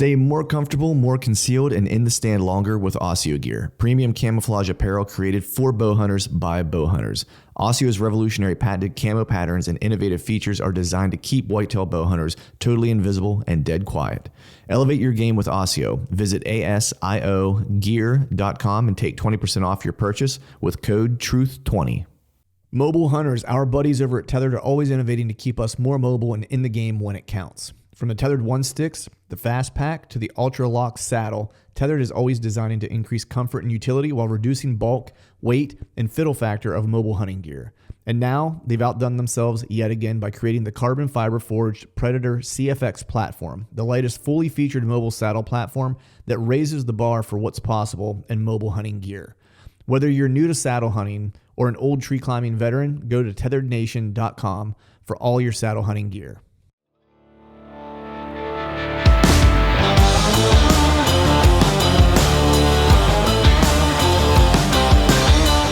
Stay more comfortable, more concealed, and in the stand longer with Osseo gear. Premium camouflage apparel created for bow hunters by bow hunters. Osseo's revolutionary patented camo patterns and innovative features are designed to keep whitetail bow hunters totally invisible and dead quiet. Elevate your game with Osseo. Visit asiogear.com and take 20% off your purchase with code TRUTH20. Mobile hunters, our buddies over at Tethered are always innovating to keep us more mobile and in the game when it counts. From the Tethered One Sticks, the Fast Pack, to the Ultra Lock Saddle, Tethered is always designing to increase comfort and utility while reducing bulk, weight, and fiddle factor of mobile hunting gear. And now, they've outdone themselves yet again by creating the carbon fiber forged Predator CFX platform, the latest fully featured mobile saddle platform that raises the bar for what's possible in mobile hunting gear. Whether you're new to saddle hunting or an old tree climbing veteran, go to tetherednation.com for all your saddle hunting gear.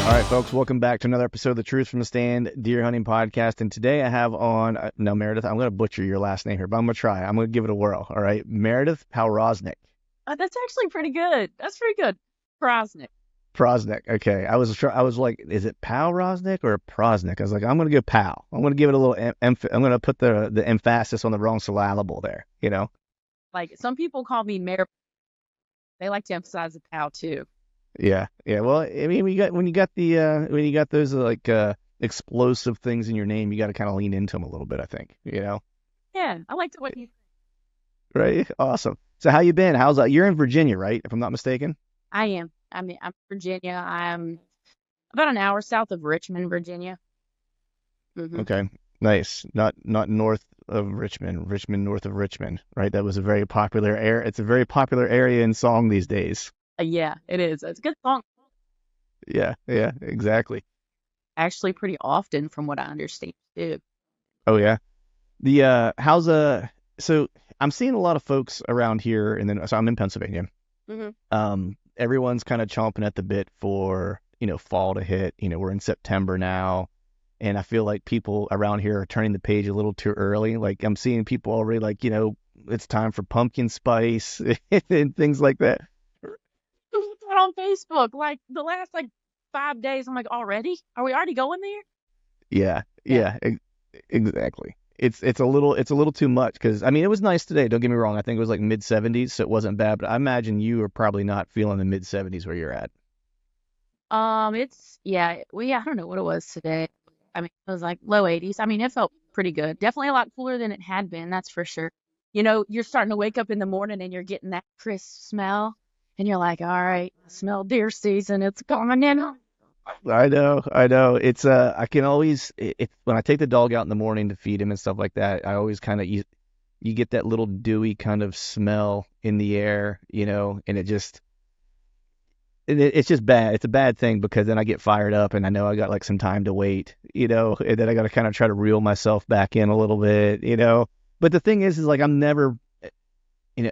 All right, folks, welcome back to another episode of the Truth from the Stand Deer Hunting Podcast. And today I have on, now Meredith, I'm going to butcher your last name here, but I'm going to try. I'm going to give it a whirl. All right, Meredith Powroznik. That's actually pretty good. That's pretty good. Powroznik. Okay. I was like, is it Powroznik or Prosnik? I was like, I'm going to go Pow. I'm going to give it a little, I'm going to put the emphasis on the wrong syllable there, you know? Like, some people call me Meredith. They like to emphasize the Pow, too. Yeah. Well, I mean, when you got those like explosive things in your name, you got to kind of lean into them a little bit, I think, you know? Yeah, I like the way you. Right. Awesome. So how you been? How's that? You're in Virginia, right? If I'm not mistaken. I am. I'm Virginia. I'm about an hour south of Richmond, Virginia. Mm-hmm. Okay. Nice. Not north of Richmond. Richmond north of Richmond, right? That was a very popular area. It's a very popular area in song these days. Yeah, it is. It's a good song. Yeah, exactly. Actually, pretty often, from what I understand, too. Oh yeah. So I'm seeing a lot of folks around here, and then so I'm in Pennsylvania. Mm-hmm. Everyone's kind of chomping at the bit for fall to hit. We're in September now, and I feel like people around here are turning the page a little too early. Like I'm seeing people already like it's time for pumpkin spice and things like that. On Facebook, like the last 5 days, I'm like, already? Are we already going there? Yeah, exactly. It's a little too much because I mean it was nice today. Don't get me wrong. I think it was like mid 70s, so it wasn't bad. But I imagine you are probably not feeling the mid 70s where you're at. I don't know what it was today. I mean, it was like low 80s. I mean, it felt pretty good. Definitely a lot cooler than it had been. That's for sure. You're starting to wake up in the morning and you're getting that crisp smell. And you're like, all right, smell deer season. It's coming in. I know. It's I can always when I take the dog out in the morning to feed him and stuff like that, I always kind of you get that little dewy kind of smell in the air, and it's just bad. It's a bad thing because then I get fired up and I know I got like some time to wait, and then I got to kind of try to reel myself back in a little bit, But the thing is like I'm never.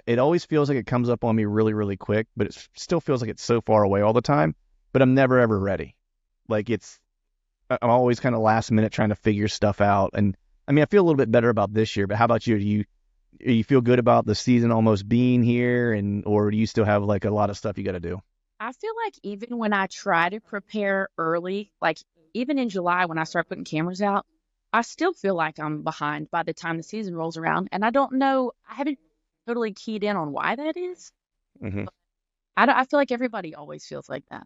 It always feels like it comes up on me really, really quick, but it still feels like it's so far away all the time, but I'm never, ever ready. Like I'm always kind of last minute trying to figure stuff out. And I mean, I feel a little bit better about this year, but how about you? Do you feel good about the season almost being here or do you still have like a lot of stuff you got to do? I feel like even when I try to prepare early, like even in July when I start putting cameras out, I still feel like I'm behind by the time the season rolls around. And I don't know, I haven't totally keyed in on why that is. Mm-hmm. I feel like everybody always feels like that.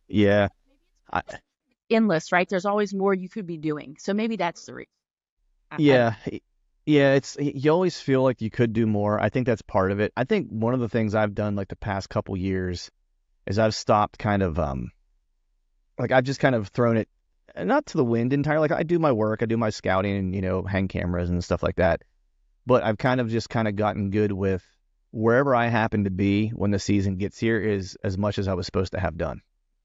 Yeah. Endless, right? There's always more you could be doing. So maybe that's the reason. Yeah. You always feel like you could do more. I think that's part of it. I think one of the things I've done like the past couple years is I've stopped kind of like I've just kind of thrown it not to the wind entirely. Like I do my work, I do my scouting and hang cameras and stuff like that. But I've kind of gotten good with wherever I happen to be when the season gets here is as much as I was supposed to have done,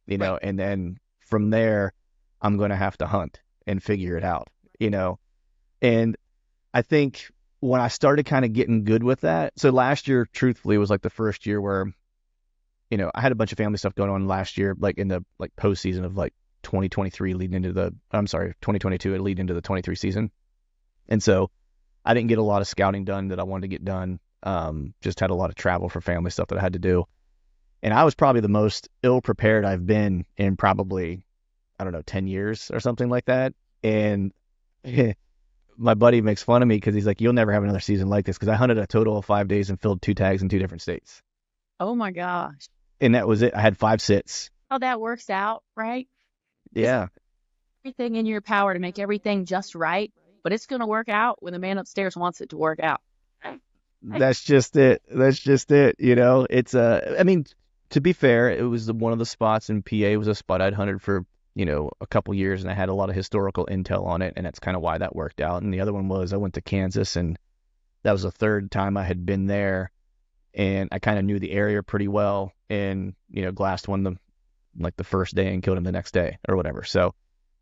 Right. and then from there, I'm going to have to hunt and figure it out, and I think when I started kind of getting good with that, so last year, truthfully, was like the first year where, I had a bunch of family stuff going on last year, like in the postseason of 2023 leading into 2022 and leading into the 23 season. And so I didn't get a lot of scouting done that I wanted to get done. Just had a lot of travel for family stuff that I had to do. And I was probably the most ill prepared I've been in probably, I don't know, 10 years or something like that. And my buddy makes fun of me because he's like, you'll never have another season like this, because I hunted a total of 5 days and filled 2 tags in 2 different states. Oh my gosh. And that was it. I had 5 sits. How that works out, right? Yeah. Everything in your power to make everything just right, but it's going to work out when the man upstairs wants it to work out. That's just it. That's just it. You know, it's I mean, to be fair, it was one of the spots in PA was a spot I'd hunted for, you know, a couple years, and I had a lot of historical intel on it, and that's kind of why that worked out. And the other one was I went to Kansas, and that was the 3rd time I had been there, and I kind of knew the area pretty well, and, you know, glassed one like the first day and killed him the next day or whatever. So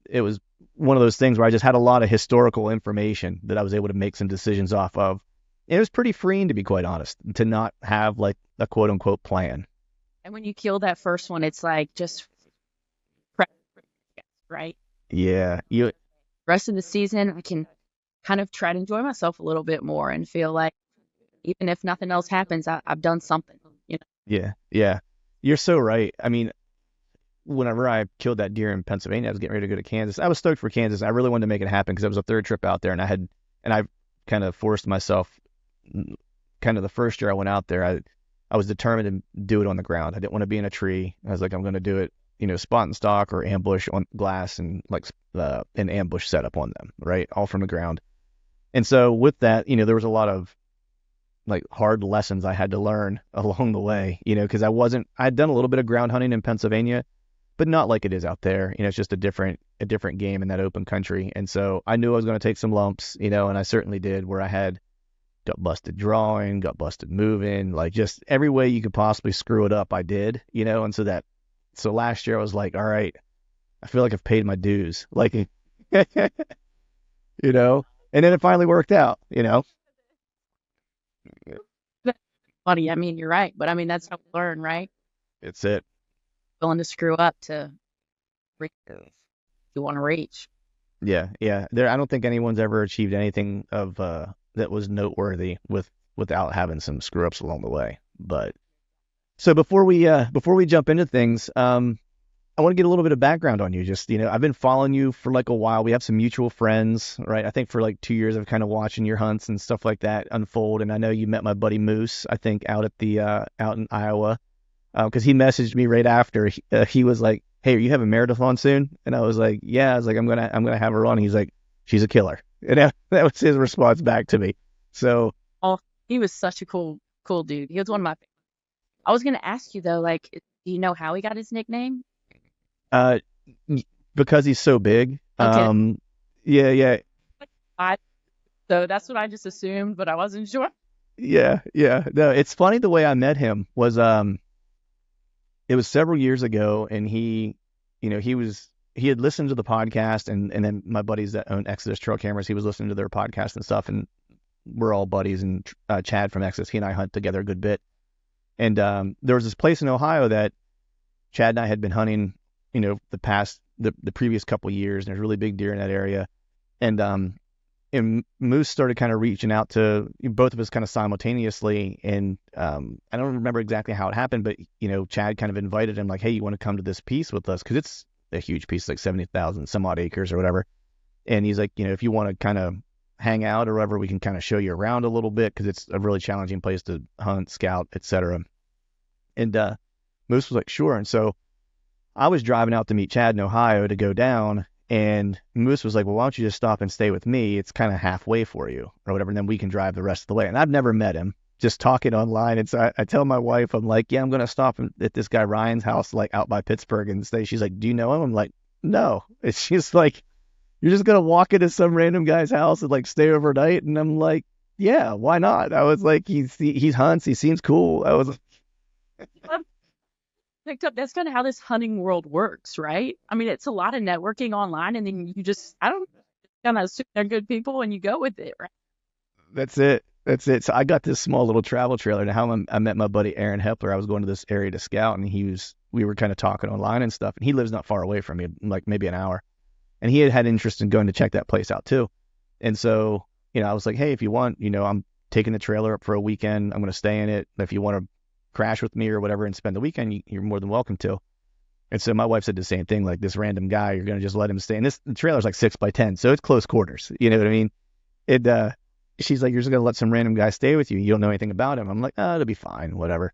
it was one of those things where I just had a lot of historical information that I was able to make some decisions off of. It was pretty freeing, to be quite honest, to not have like a quote unquote plan. And when you kill that first one, it's like just prep, right? Yeah. Rest of the season, I can kind of try to enjoy myself a little bit more and feel like even if nothing else happens, I've done something, you know? Yeah. Yeah. You're so right. I mean, whenever I killed that deer in Pennsylvania, I was getting ready to go to Kansas. I was stoked for Kansas. I really wanted to make it happen because it was a 3rd trip out there, and I kind of forced myself. Kind of the first year I went out there, I was determined to do it on the ground. I didn't want to be in a tree. I was like, I'm going to do it, you know, spot and stalk or ambush on glass, and like an ambush setup on them, right? All from the ground. And so with that, you know, there was a lot of like hard lessons I had to learn along the way, you know, because I'd done a little bit of ground hunting in Pennsylvania, but not like it is out there. You know, it's just a different game in that open country. And so I knew I was going to take some lumps, you know, and I certainly did, where I got busted drawing, got busted moving, like just every way you could possibly screw it up, I did, you know. And so last year I was like, all right, I feel like I've paid my dues, like, you know, and then it finally worked out, you know. Funny. I mean, you're right, but I mean, that's how we learn, right? It's it. Willing to screw up to reach you want to reach. Yeah. Yeah. I don't think anyone's ever achieved anything of, that was noteworthy without having some screw ups along the way. But so before we jump into things, I want to get a little bit of background on you. Just, you know, I've been following you for like a while. We have some mutual friends, right? I think for like 2 years, I've kind of watching your hunts and stuff like that unfold. And I know you met my buddy Moose, I think out in Iowa, because he messaged me right after. He was like, "Hey, are you having Meredith on soon?" And I was like, "Yeah." I was like, "I'm gonna have her on." And he's like, "She's a killer." And that was his response back to me. So, he was such a cool dude. He was one of my favorites. I was gonna ask you though, like, do you know how he got his nickname? Because he's so big. Okay. Yeah. So that's what I just assumed, but I wasn't sure. Yeah. No, it's funny the way I met him was, it was several years ago, and he had listened to the podcast, and then my buddies that own Exodus trail cameras, he was listening to their podcast and stuff, and we're all buddies, and Chad from Exodus, he and I hunt together a good bit. And there was this place in Ohio that Chad and I had been hunting, you know, the previous couple of years, and there's really big deer in that area. And Moose started kind of reaching out to both of us kind of simultaneously. And I don't remember exactly how it happened, but, you know, Chad kind of invited him like, "Hey, you want to come to this piece with us?" Because it's a huge piece, like 70,000 some odd acres or whatever. And he's like, "You know, if you want to kind of hang out or whatever, we can kind of show you around a little bit, because it's a really challenging place to hunt, scout, etc." And Moose was like, "Sure." And so I was driving out to meet Chad in Ohio to go down, and Moose was like, "Well, why don't you just stop and stay with me? It's kind of halfway for you or whatever, and then we can drive the rest of the way." And I've never met him, just talking online. And so I tell my wife, I'm like, "Yeah, I'm going to stop at this guy Ryan's house, like out by Pittsburgh, and stay." She's like, "Do you know him?" I'm like, "No." And she's like, "You're just going to walk into some random guy's house and like stay overnight?" And I'm like, "Yeah, why not?" I was like, he hunts. He seems cool. I was like, Picked up. That's kind of how this hunting world works, right? I mean, it's a lot of networking online, and then you just, I don't kind of assume they're good people, and you go with it, right? That's it. So I got this small little travel trailer. And how I met my buddy Aaron Hepler. I was going to this area to scout, and we were kind of talking online and stuff. And he lives not far away from me, like maybe an hour. And he had interest in going to check that place out too. And so, you know, I was like, "Hey, if you want, you know, I'm taking the trailer up for a weekend. I'm going to stay in it. If you want to crash with me or whatever and spend the weekend, you're more than welcome to. And so my wife said the same thing, like, this random guy, you're going to just let him stay. And the trailer's like 6x10, so it's close quarters. You know what I mean? She's like, you're just going to let some random guy stay with you. You don't know anything about him. I'm like, oh, it'll be fine, whatever.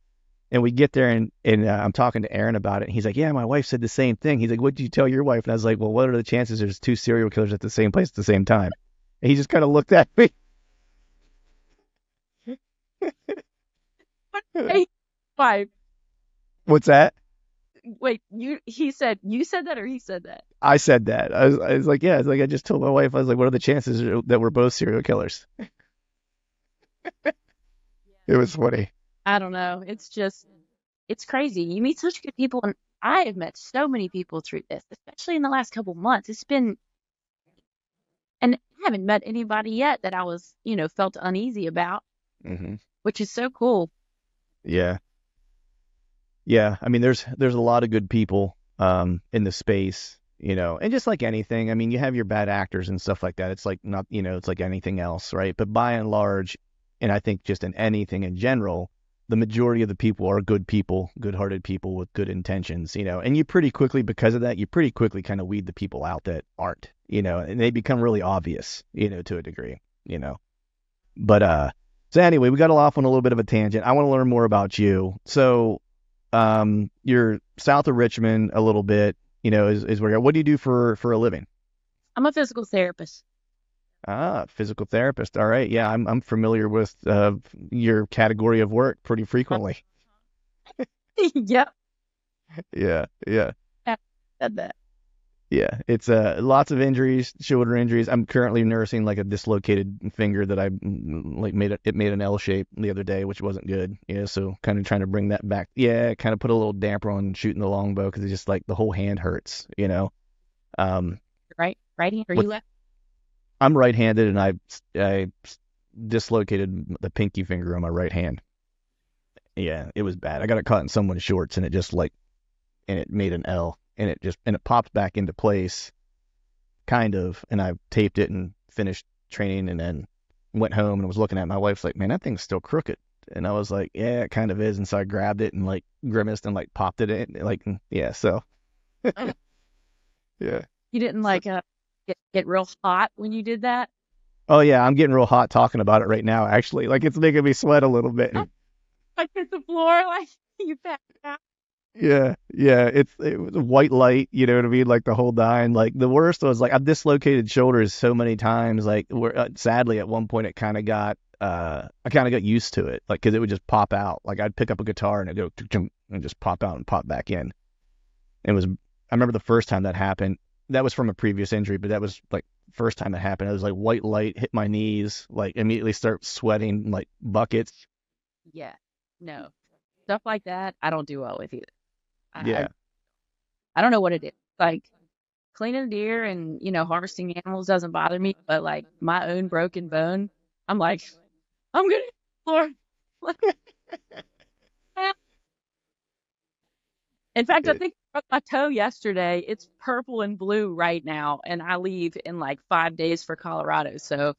And we get there, and I'm talking to Aaron about it. And he's like, yeah, my wife said the same thing. He's like, what did you tell your wife? And I was like, well, what are the chances there's 2 serial killers at the same place at the same time? And he just kind of looked at me. Hey, wife. What's that? Wait, you said that or he said that? I said that. I was like, yeah. It's like, I just told my wife, I was like, what are the chances that we're both serial killers? It was funny. I don't know. It's crazy. You meet such good people, and I have met so many people through this, especially in the last couple months. And I haven't met anybody yet that I was, felt uneasy about, which is so cool. Yeah. Yeah. I mean, there's a lot of good people in the space, and just like anything, I mean, you have your bad actors and stuff like that. It's like not, it's like anything else, right? But by and large, and I think just in anything in general, the majority of the people are good people, good-hearted people with good intentions, and you pretty quickly, because of that, kind of weed the people out that aren't, and they become really obvious, to a degree, But, so anyway, we got off on a little bit of a tangent. I want to learn more about you. So, you're south of Richmond a little bit, is where, what do you do for a living? I'm a physical therapist. Ah, physical therapist. All right. Yeah, I'm familiar with your category of work pretty frequently. Yep. Yeah. I said that. Yeah. It's lots of injuries, shoulder injuries. I'm currently nursing like a dislocated finger that I made an L shape the other day, which wasn't good. Yeah, so kind of trying to bring that back. Yeah, kind of put a little damper on shooting the longbow because it's just like the whole hand hurts. Right? Righty? Are you left? I'm right-handed, and I dislocated the pinky finger on my right hand. Yeah, it was bad. I got it caught in someone's shorts, and it just and it made an L, and it popped back into place, kind of. And I taped it and finished training, and then went home and was looking at it. My wife's like, "Man, that thing's still crooked," and I was like, "Yeah, it kind of is." And so I grabbed it and grimaced and popped it in, yeah. So, yeah. You didn't get real hot when you did that? Oh yeah, I'm getting real hot talking about it right now. Actually, it's making me sweat a little bit. I hit the floor you passed out. Yeah. It was a white light, you know what I mean? The whole nine. The worst was I've dislocated shoulders so many times. Sadly, at one point it kind of got I kind of got used to it, because it would just pop out. I'd pick up a guitar and it'd go and just pop out and pop back in. I remember the first time that happened. That was from a previous injury, but that was first time it happened. It was white light hit my knees, immediately start sweating buckets. Yeah, no, stuff like that I don't do well with either. Yeah, I don't know what it is. Cleaning deer and harvesting animals doesn't bother me, but my own broken bone, I'm I'm gonna floor. In fact, I think I broke my toe yesterday. It's purple and blue right now, and I leave in 5 days for Colorado. So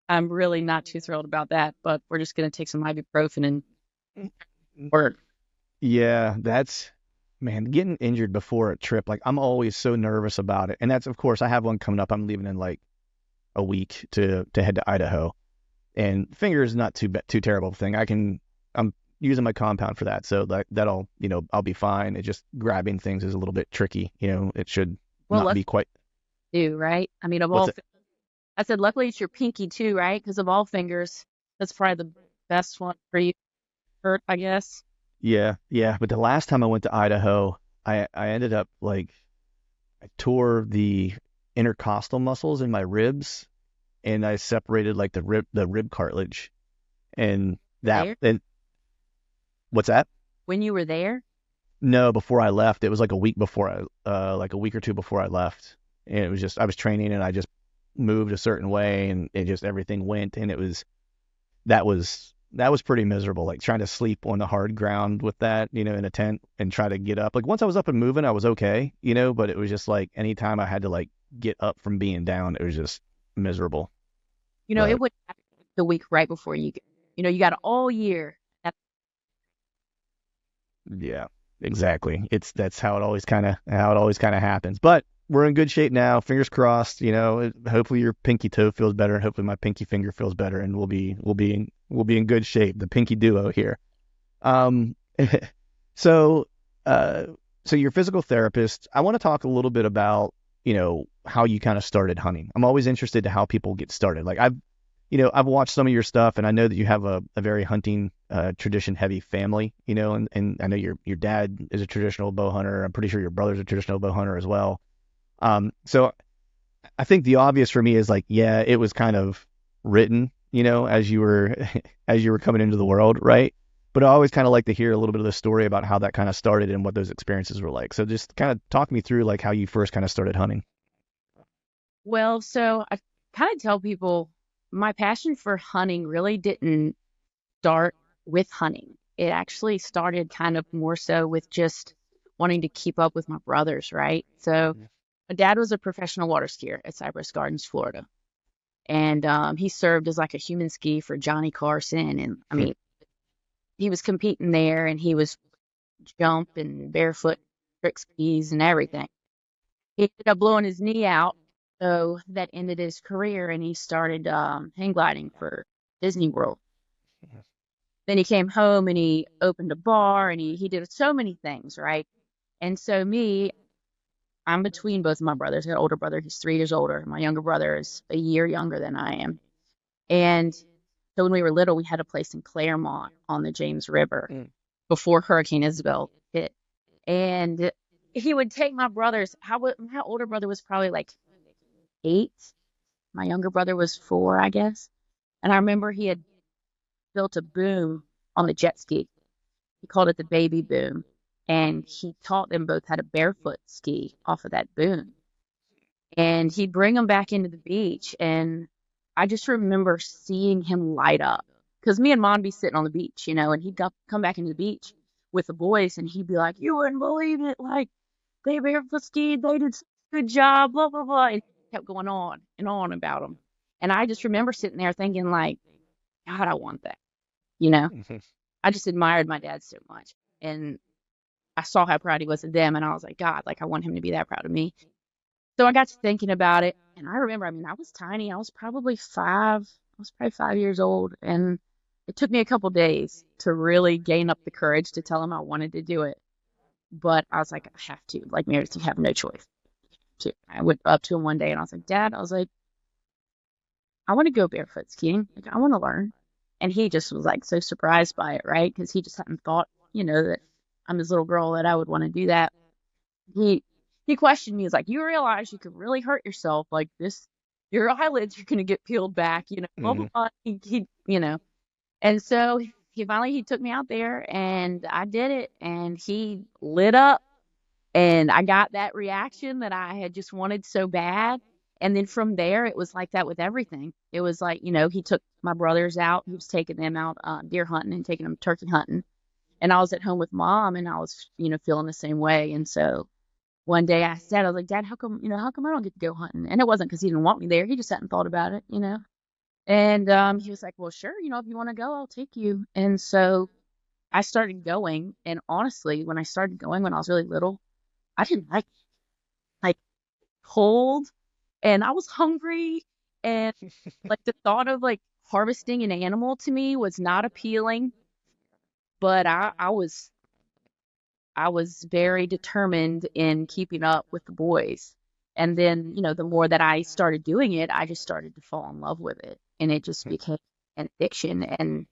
I'm really not too thrilled about that, but we're just going to take some ibuprofen and work. Yeah, man, getting injured before a trip, I'm always so nervous about it. And that's, of course, I have one coming up. I'm leaving in a week to head to Idaho. And finger is not too terrible thing. I'm using my compound for that, so that'll I'll be fine. It's just grabbing things is a little bit tricky. It should not be quite. Do right? I mean, I said luckily it's your pinky too, right? Because of all fingers, that's probably the best one for you. Hurt, I guess. Yeah. But the last time I went to Idaho, I ended up I tore the intercostal muscles in my ribs, and I separated the rib cartilage, and that. And what's that? When you were there? No, before I left. It was a week before a week or two before I left, and it was just I was training and I just moved a certain way, and it just everything went, and that was pretty miserable. Trying to sleep on the hard ground with that, in a tent and try to get up. Once I was up and moving, I was okay, but it was just anytime I had to get up from being down, it was just miserable. It would happen the week right before you go. You got all year. Yeah, exactly. That's how it always kind of happens. But we're in good shape now. Fingers crossed. Hopefully your pinky toe feels better, and hopefully my pinky finger feels better, and we'll be in good shape. The pinky duo here. Um, so so your physical therapist. I want to talk a little bit about how you kind of started hunting. I'm always interested to how people get started. Like I've watched some of your stuff, and I know that you have a very hunting tradition heavy family, and I know your dad is a traditional bow hunter. I'm pretty sure your brother's a traditional bow hunter as well. So I think the obvious for me is like, yeah, it was kind of written, as you were as you were coming into the world, right? But I always kind of like to hear a little bit of the story about how that kind of started and what those experiences were like. So just kind of talk me through like how you first kind of started hunting. Well, so I kind of tell people my passion for hunting really didn't start with hunting. It actually started kind of more so with just wanting to keep up with my brothers, right? So my dad was a professional water skier at Cypress Gardens, Florida. And he served as like a human ski for Johnny Carson. And I mean, he was competing there and he was jump and barefoot trick skis and everything. He ended up blowing his knee out, so that ended his career, and he started hang gliding for Disney World. Then he came home and he opened a bar and he did so many things, right? And so me, I'm between both of my brothers. I got an older brother, he's 3 years older. My younger brother is a year younger than I am. And so when we were little, we had a place in Claremont on the James River before Hurricane Isabel hit. And he would take my brothers. My older brother was probably like 8. My younger brother was 4, I guess. And I remember he had built a boom on the jet ski. He called it the baby boom. And he taught them both how to barefoot ski off of that boom. And he'd bring them back into the beach. And I just remember seeing him light up. Because me and Mom be sitting on the beach, and he'd come back into the beach with the boys. And he'd be like, you wouldn't believe it. Like, they barefoot skied. They did such a good job, blah, blah, blah. And he kept going on and on about them. And I just remember sitting there thinking, like, God, I want that. I just admired my dad so much. And I saw how proud he was of them. And I was like, God, like, I want him to be that proud of me. So I got to thinking about it. And I remember, I was tiny. I was probably 5. I was probably 5 years old. And it took me a couple days to really gain up the courage to tell him I wanted to do it. But I was like, I have to. Like, Meredith, you have no choice. I went up to him one day and I was like, Dad, I was like, I want to go barefoot skiing. Like, I want to learn. And he just was like so surprised by it, right? Because he just hadn't thought, that I'm his little girl, that I would want to do that. He questioned me. He was like, you realize you could really hurt yourself like this. Your eyelids are going to get peeled back, blah, blah, blah. And so he took me out there and I did it and he lit up and I got that reaction that I had just wanted so bad. And then from there, it was like that with everything. It was like, he took my brothers out. He was taking them out deer hunting and taking them turkey hunting. And I was at home with Mom and I was, feeling the same way. And so one day I was like, Dad, how come I don't get to go hunting? And it wasn't because he didn't want me there. He just hadn't thought about it, And he was like, well, sure, if you want to go, I'll take you. And so I started going. And honestly, when I started going when I was really little, I didn't like cold and I was hungry. And like the thought of like harvesting an animal to me was not appealing. But I was very determined in keeping up with the boys. And then, the more that I started doing it, I just started to fall in love with it. And it just became an addiction. And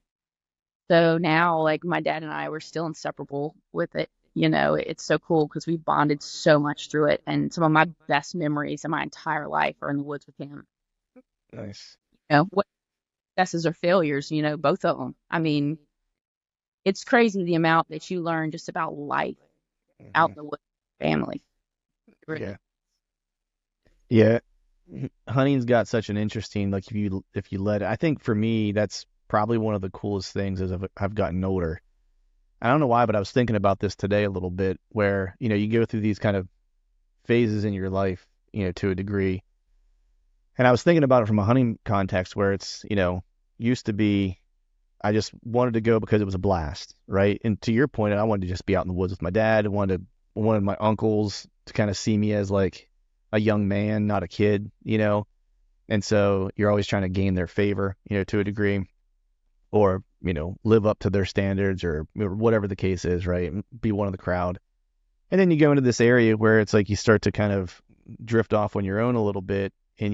so now, like, my dad and I were still inseparable with it. It's so cool because we bonded so much through it. And some of my best memories of my entire life are in the woods with him. Nice. What successes or failures, both of them. I mean, it's crazy the amount that you learn just about life out in the woods with family. Yeah. Yeah. Hunting's got such an interesting, like if you let it, I think for me, that's probably one of the coolest things as I've gotten older. I don't know why, but I was thinking about this today a little bit where, you go through these kind of phases in your life, to a degree. And I was thinking about it from a hunting context where it's, used to be, I just wanted to go because it was a blast, right? And to your point, I wanted to just be out in the woods with my dad. I wanted my uncles to kind of see me as like a young man, not a kid, And so you're always trying to gain their favor, to a degree, or, live up to their standards or whatever the case is, right? Be one of the crowd. And then you go into this area where it's like you start to kind of drift off on your own a little bit, and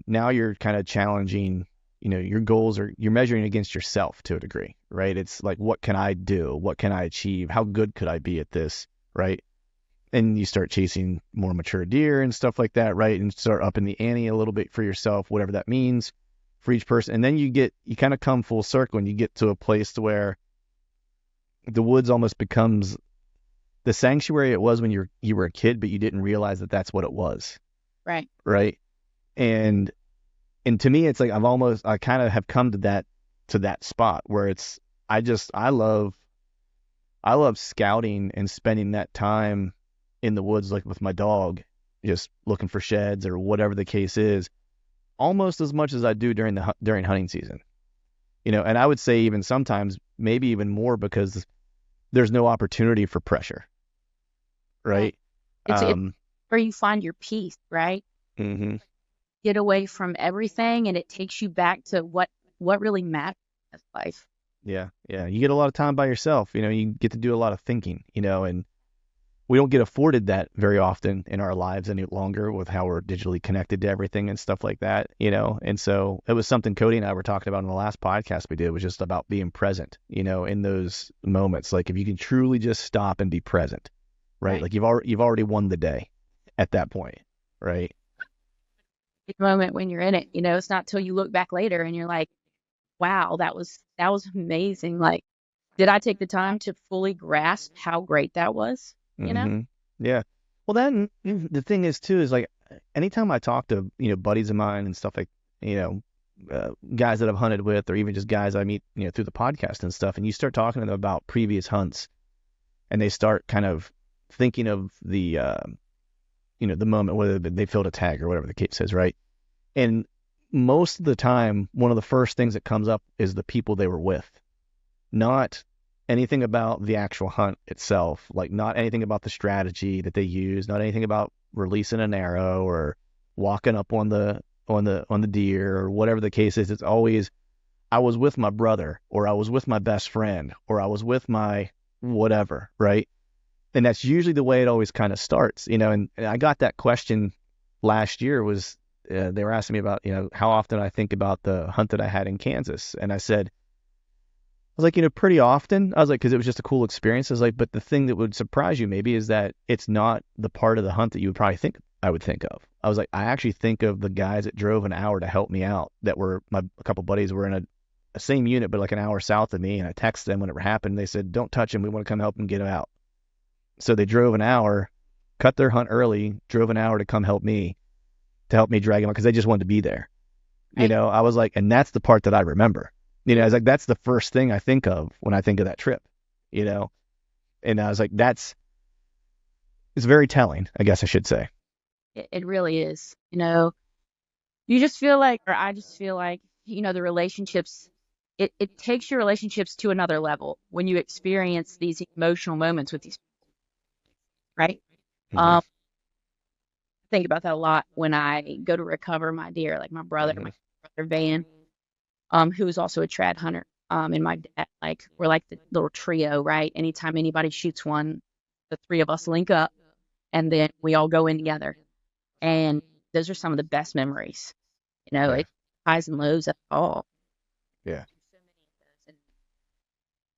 now you're kind of challenging, your goals, or you're measuring against yourself to a degree, right? It's like, what can I do? What can I achieve? How good could I be at this, right? And you start chasing more mature deer and stuff like that, right? And start upping the ante a little bit for yourself, whatever that means for each person. And then you kind of come full circle, and you get to a place to where the woods almost becomes the sanctuary it was when you were a kid, but you didn't realize that that's what it was. Right. Right. And to me, it's like I kind of have come to that spot where I love scouting and spending that time in the woods, like with my dog, just looking for sheds or whatever the case is, almost as much as I do during hunting season, and I would say even sometimes maybe even more, because there's no opportunity for pressure. Right. It's where you find your peace, right? Mm-hmm. Get away from everything, and it takes you back to what really matters in life. Yeah. Yeah. You get a lot of time by yourself, you get to do a lot of thinking, and we don't get afforded that very often in our lives any longer with how we're digitally connected to everything and stuff like that, and so it was something Cody and I were talking about in the last podcast we did, was just about being present, in those moments. Like, if you can truly just stop and be present, right? Like you've already won the day at that point, right? The moment when you're in it, it's not till you look back later and you're like, wow, that was amazing. Like, did I take the time to fully grasp how great that was? Mm-hmm. Yeah. Well, then the thing is too, is like, anytime I talk to, buddies of mine and stuff, like, guys that I've hunted with, or even just guys I meet, through the podcast and stuff, and you start talking to them about previous hunts, and they start kind of thinking of the moment, whether they filled a tag or whatever the case is, right? And most of the time, one of the first things that comes up is the people they were with, not anything about the actual hunt itself, like not anything about the strategy that they use, not anything about releasing an arrow or walking up on the deer or whatever the case is. It's always, I was with my brother, or I was with my best friend, or I was with my whatever, right? And that's usually the way it always kind of starts, and I got that question last year. Was they were asking me about, how often I think about the hunt that I had in Kansas. And I said, I was like, pretty often. I was like, because it was just a cool experience. I was like, but the thing that would surprise you maybe is that it's not the part of the hunt that you would probably think I would think of. I was like, I actually think of the guys that drove an hour to help me out, that were a couple buddies were in a same unit, but like an hour south of me. And I texted them when it happened. They said, don't touch him. We want to come help him get him out. So they drove an hour, cut their hunt early, drove an hour to come help me drag him out, because they just wanted to be there. I was like, and that's the part that I remember. I was like, that's the first thing I think of when I think of that trip, and I was like, it's very telling, I guess I should say. It really is. You just feel like, or I just feel like, the relationships, it takes your relationships to another level when you experience these emotional moments with these people, right? Mm-hmm. I think about that a lot when I go to recover my deer, like my brother, Mm-hmm. my brother Van, who is also a trad hunter, and my dad. Like, we're like the little trio, right? Anytime anybody shoots one, the three of us link up, and then we all go in together. And those are some of the best memories. It's highs and lows of all. Yeah.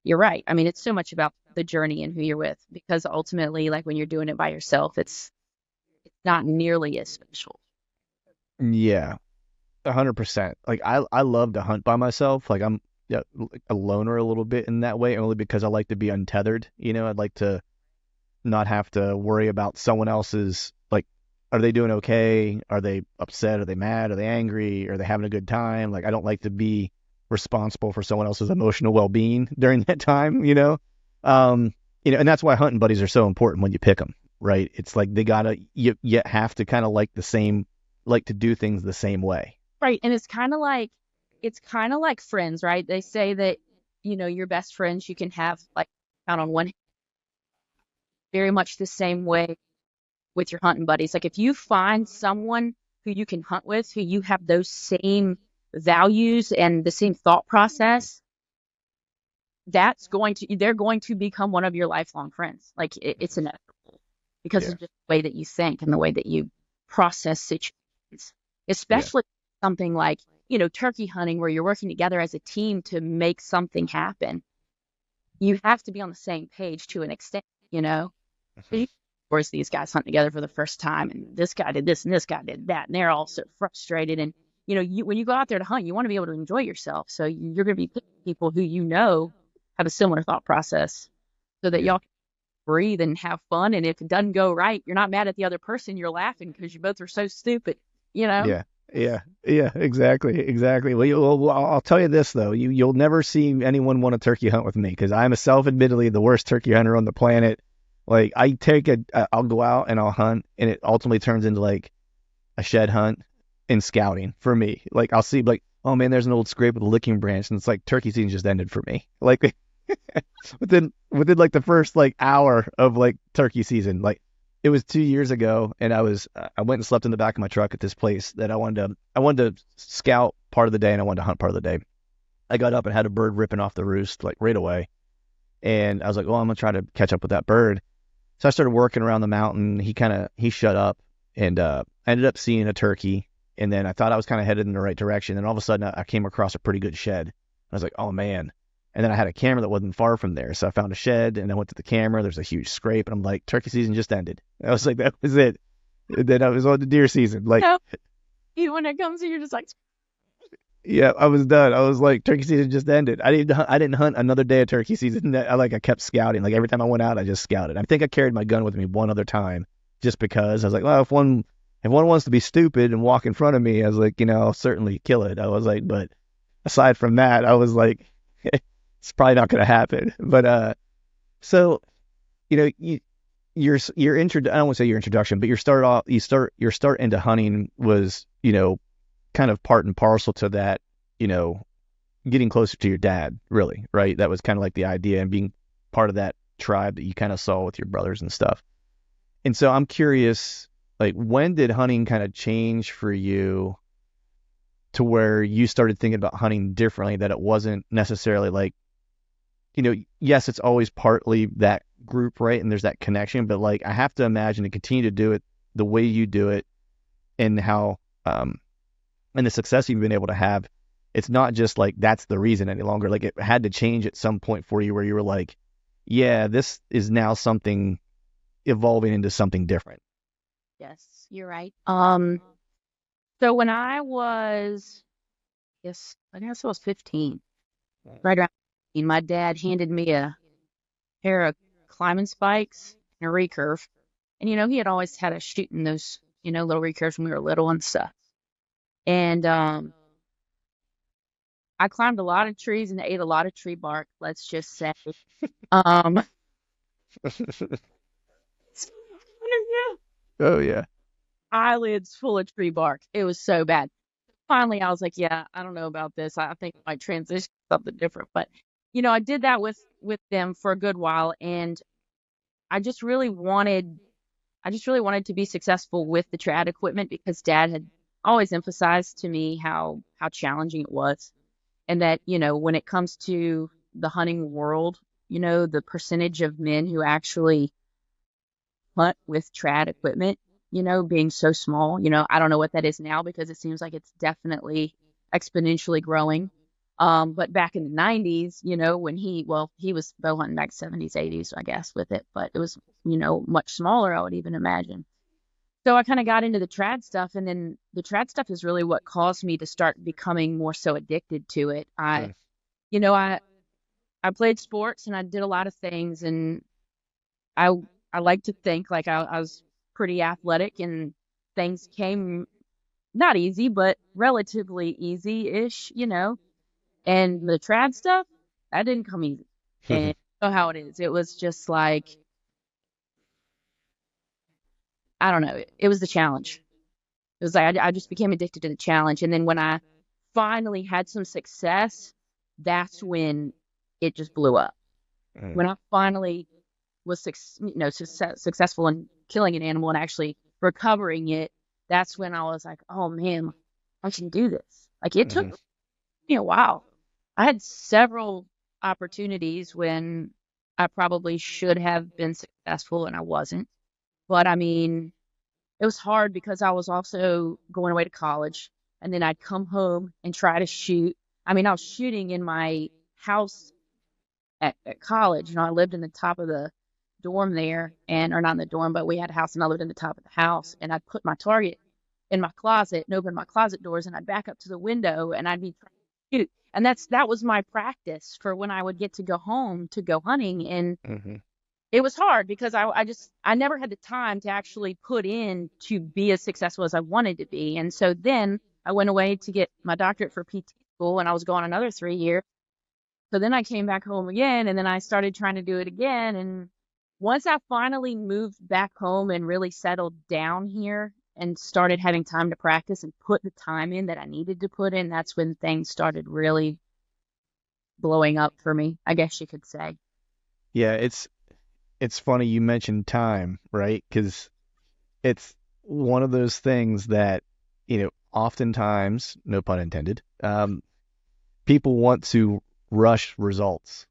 You're right. I mean, it's so much about the journey and who you're with, because ultimately, like, when you're doing it by yourself, it's not nearly as special. Yeah. 100%. Like, I love to hunt by myself. Like, I'm a loner a little bit in that way, only because I like to be untethered. I'd like to not have to worry about someone else's, like, are they doing okay? Are they upset? Are they mad? Are they angry? Are they having a good time? Like, I don't like to be responsible for someone else's emotional well-being during that time, and that's why hunting buddies are so important when you pick them, right? It's like you have to kind of like to do things the same way. Right. And it's kind of like, it's kind of like friends, right? They say that, your best friends you can have like count on one hand, very much the same way with your hunting buddies. Like if you find someone who you can hunt with, who you have those same values and the same thought process, they're going to become one of your lifelong friends. Like it's inevitable because Yeah. of just the way that you think and the way that you process situations, Yeah. especially something like, turkey hunting where you're working together as a team to make something happen. You have to be on the same page to an extent, you know? 'Cause of course, these guys hunt together for the first time, and this guy did this and this guy did that, and they're all so frustrated. And when you go out there to hunt, you want to be able to enjoy yourself. So you're going to be picking people who have a similar thought process, so that Yeah. y'all can breathe and have fun. And if it doesn't go right, you're not mad at the other person. You're laughing because you both are so stupid. You know? Yeah. Yeah, exactly. Well, I'll tell you this though, you'll never see anyone want a turkey hunt with me because I'm a self-admittedly the worst turkey hunter on the planet. Like I'll go out and I'll hunt, and it ultimately turns into like a shed hunt and scouting for me. Like I'll see like, oh man, there's an old scrape with a licking branch, and it's like turkey season just ended for me. Like within like the first like hour of like turkey season, like it was 2 years ago, and I went and slept in the back of my truck at this place that I wanted to scout part of the day, and I wanted to hunt part of the day. I got up and had a bird ripping off the roost like right away, and I was like, well, I'm gonna try to catch up with that bird. So I started working around the mountain. He shut up, and I ended up seeing a turkey, and then I thought I was kind of headed in the right direction, and all of a sudden I came across a pretty good shed. I was like, oh man. And then I had a camera that wasn't far from there. So I found a shed, and I went to the camera. There's a huge scrape, and I'm like, turkey season just ended. I was like, that was it. And then I was on the deer season. Like, No, when it comes to, you're just like, yeah, I was done. I was like, turkey season just ended. I didn't hunt another day of turkey season. I kept scouting. Like every time I went out, I just scouted. I think I carried my gun with me one other time, just because I was like, well, if one wants to be stupid and walk in front of me, I was like, I'll certainly kill it. I was like, but aside from that, I was like, it's probably not going to happen. But so your I don't want to say your introduction, but your start into hunting was kind of part and parcel to that, getting closer to your dad, really, right? That was kind of like the idea, and being part of that tribe that you kind of saw with your brothers and stuff. And so I'm curious, like, when did hunting kind of change for you to where you started thinking about hunting differently, that it wasn't necessarily like, yes, it's always partly that group, right? And there's that connection, but like, I have to imagine to continue to do it the way you do it, and how, and the success you've been able to have, it's not just like that's the reason any longer. Like it had to change at some point for you where you were like, yeah, this is now something evolving into something different. yes, you're right. So when I was, yes, I guess I was 15, right around 15, my dad handed me a pair of climbing spikes and a recurve. And, he had always had us shooting those, little recurves when we were little and stuff. And I climbed a lot of trees and ate a lot of tree bark, let's just say. Um, Oh yeah. eyelids full of tree bark. It was so bad. Finally, I was like, yeah, I don't know about this. I think I might transition to something different. But, I did that with them for a good while, and I just really wanted to be successful with the trad equipment, because Dad had always emphasized to me how challenging it was, and that, when it comes to the hunting world, the percentage of men who actually hunt with trad equipment, being so small. I don't know what that is now, because it seems like it's definitely exponentially growing. But back in the 90s, when he was bow hunting back 70s, 80s, I guess, with it, but it was, much smaller, I would even imagine. So I kind of got into the trad stuff, and then the trad stuff is really what caused me to start becoming more so addicted to it. You know, I I played sports and I did a lot of things, and I I like to think like I was pretty athletic, and things came not easy, but relatively easy-ish. And the trad stuff, that didn't come easy. And you know how it is. It was just like, I don't know. It was the challenge. It was like I just became addicted to the challenge. And then when I finally had some success, that's when it just blew up. When I finally was successful in killing an animal and actually recovering it, that's when I was like, oh man, I can do this. Like it took me a while. I had several opportunities when I probably should have been successful and I wasn't. But I mean, it was hard because I was also going away to college and then I'd come home and try to shoot. I mean, I was shooting in my house at college. You know, I lived in the top of the dorm there, or not in the dorm, but we had a house and I lived in the top of the house. And I'd put my target in my closet and open my closet doors and I'd back up to the window and I'd be trying to shoot. And that was my practice for when I would get to go home to go hunting. And it was hard because I never had the time to actually put in to be as successful as I wanted to be. And so then I went away to get my doctorate for PT school and I was gone another 3 years. So then I came back home again and then I started trying to do it again. And once I finally moved back home and really settled down here and started having time to practice and put the time in that I needed to put in, that's when things started really blowing up for me, I guess you could say. Yeah, it's funny you mentioned time, right? Because it's one of those things that, oftentimes, no pun intended, people want to rush results,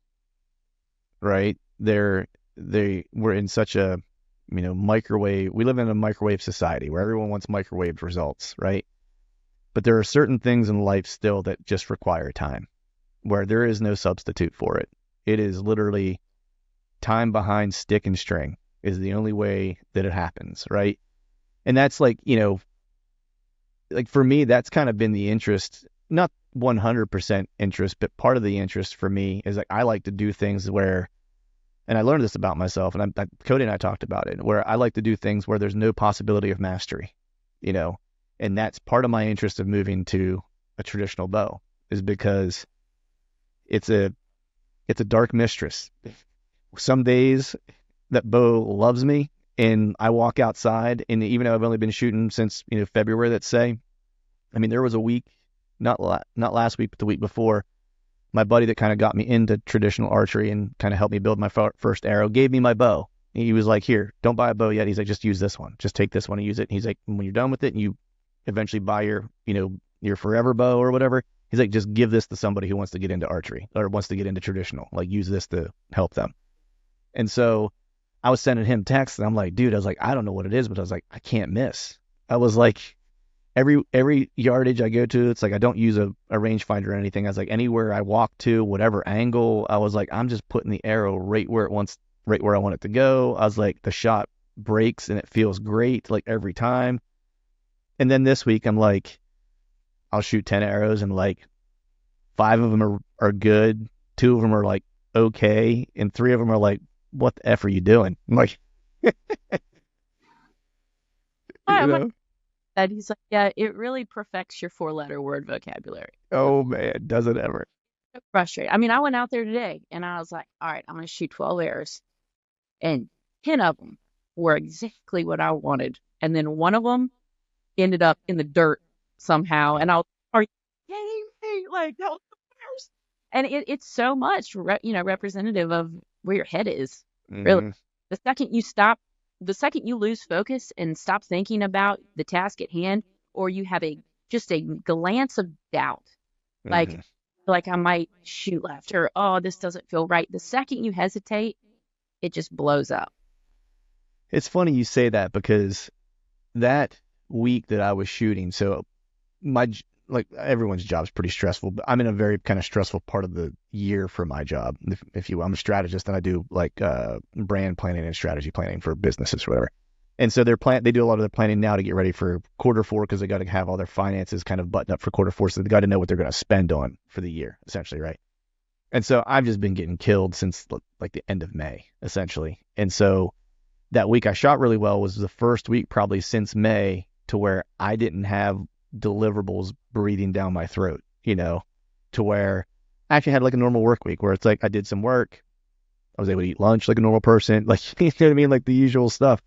right? We're in such a, microwave. We live in a microwave society where everyone wants microwave results, right? But there are certain things in life still that just require time, where there is no substitute for it. It is literally time behind stick and string is the only way that it happens, right? And that's like for me, that's kind of been the interest, not 100% interest, but part of the interest for me is like I like to do things where, and I learned this about myself, and Cody and I talked about it, where I like to do things where there's no possibility of mastery, and that's part of my interest of moving to a traditional bow is because it's a dark mistress. Some days that bow loves me and I walk outside, and even though I've only been shooting since, February, let's say, I mean, there was a week, not last week, but the week before, my buddy that kind of got me into traditional archery and kind of helped me build my first arrow gave me my bow. He was like, here, don't buy a bow yet. He's like, just use this one. Just take this one and use it. And he's like, when you're done with it and you eventually buy your forever bow or whatever, he's like, just give this to somebody who wants to get into archery or wants to get into traditional, like use this to help them. And so I was sending him texts and I'm like, dude, I don't know what it is, but I was like, I can't miss. I was like, every yardage I go to, it's like I don't use a rangefinder or anything. I was like, anywhere I walk to, whatever angle, I was like, I'm just putting the arrow right where I want it to go. I was like, the shot breaks and it feels great like every time. And then this week I'm like, I'll shoot 10 arrows and like 5 of them are good, 2 of them are like okay, and 3 of them are like, what the F are you doing? I'm like, And he's like, yeah, it really perfects your 4-letter word vocabulary. Oh man, does it ever? Frustrating. I mean, I went out there today and I was like, all right, I'm going to shoot 12 arrows. And 10 of them were exactly what I wanted. And then one of them ended up in the dirt somehow. And I was, are you kidding me? Like, that was the worst. And it's so much, representative of where your head is. Really. The second you lose focus and stop thinking about the task at hand, or you have just a glance of doubt, like I might shoot left, or, oh, this doesn't feel right. The second you hesitate, it just blows up. It's funny you say that because that week that I was shooting, so everyone's job is pretty stressful, but I'm in a very kind of stressful part of the year for my job, if you will. I'm a strategist and I do like brand planning and strategy planning for businesses or whatever. And so they do a lot of their planning now to get ready for Q4 because they got to have all their finances kind of buttoned up for Q4. So they got to know what they're going to spend on for the year, essentially, right? And so I've just been getting killed since like the end of May, essentially. And so that week I shot really well was the first week probably since May to where I didn't have deliverables breathing down my throat, to where I actually had like a normal work week where it's like I did some work, I was able to eat lunch like a normal person, like, you know what I mean, like the usual stuff.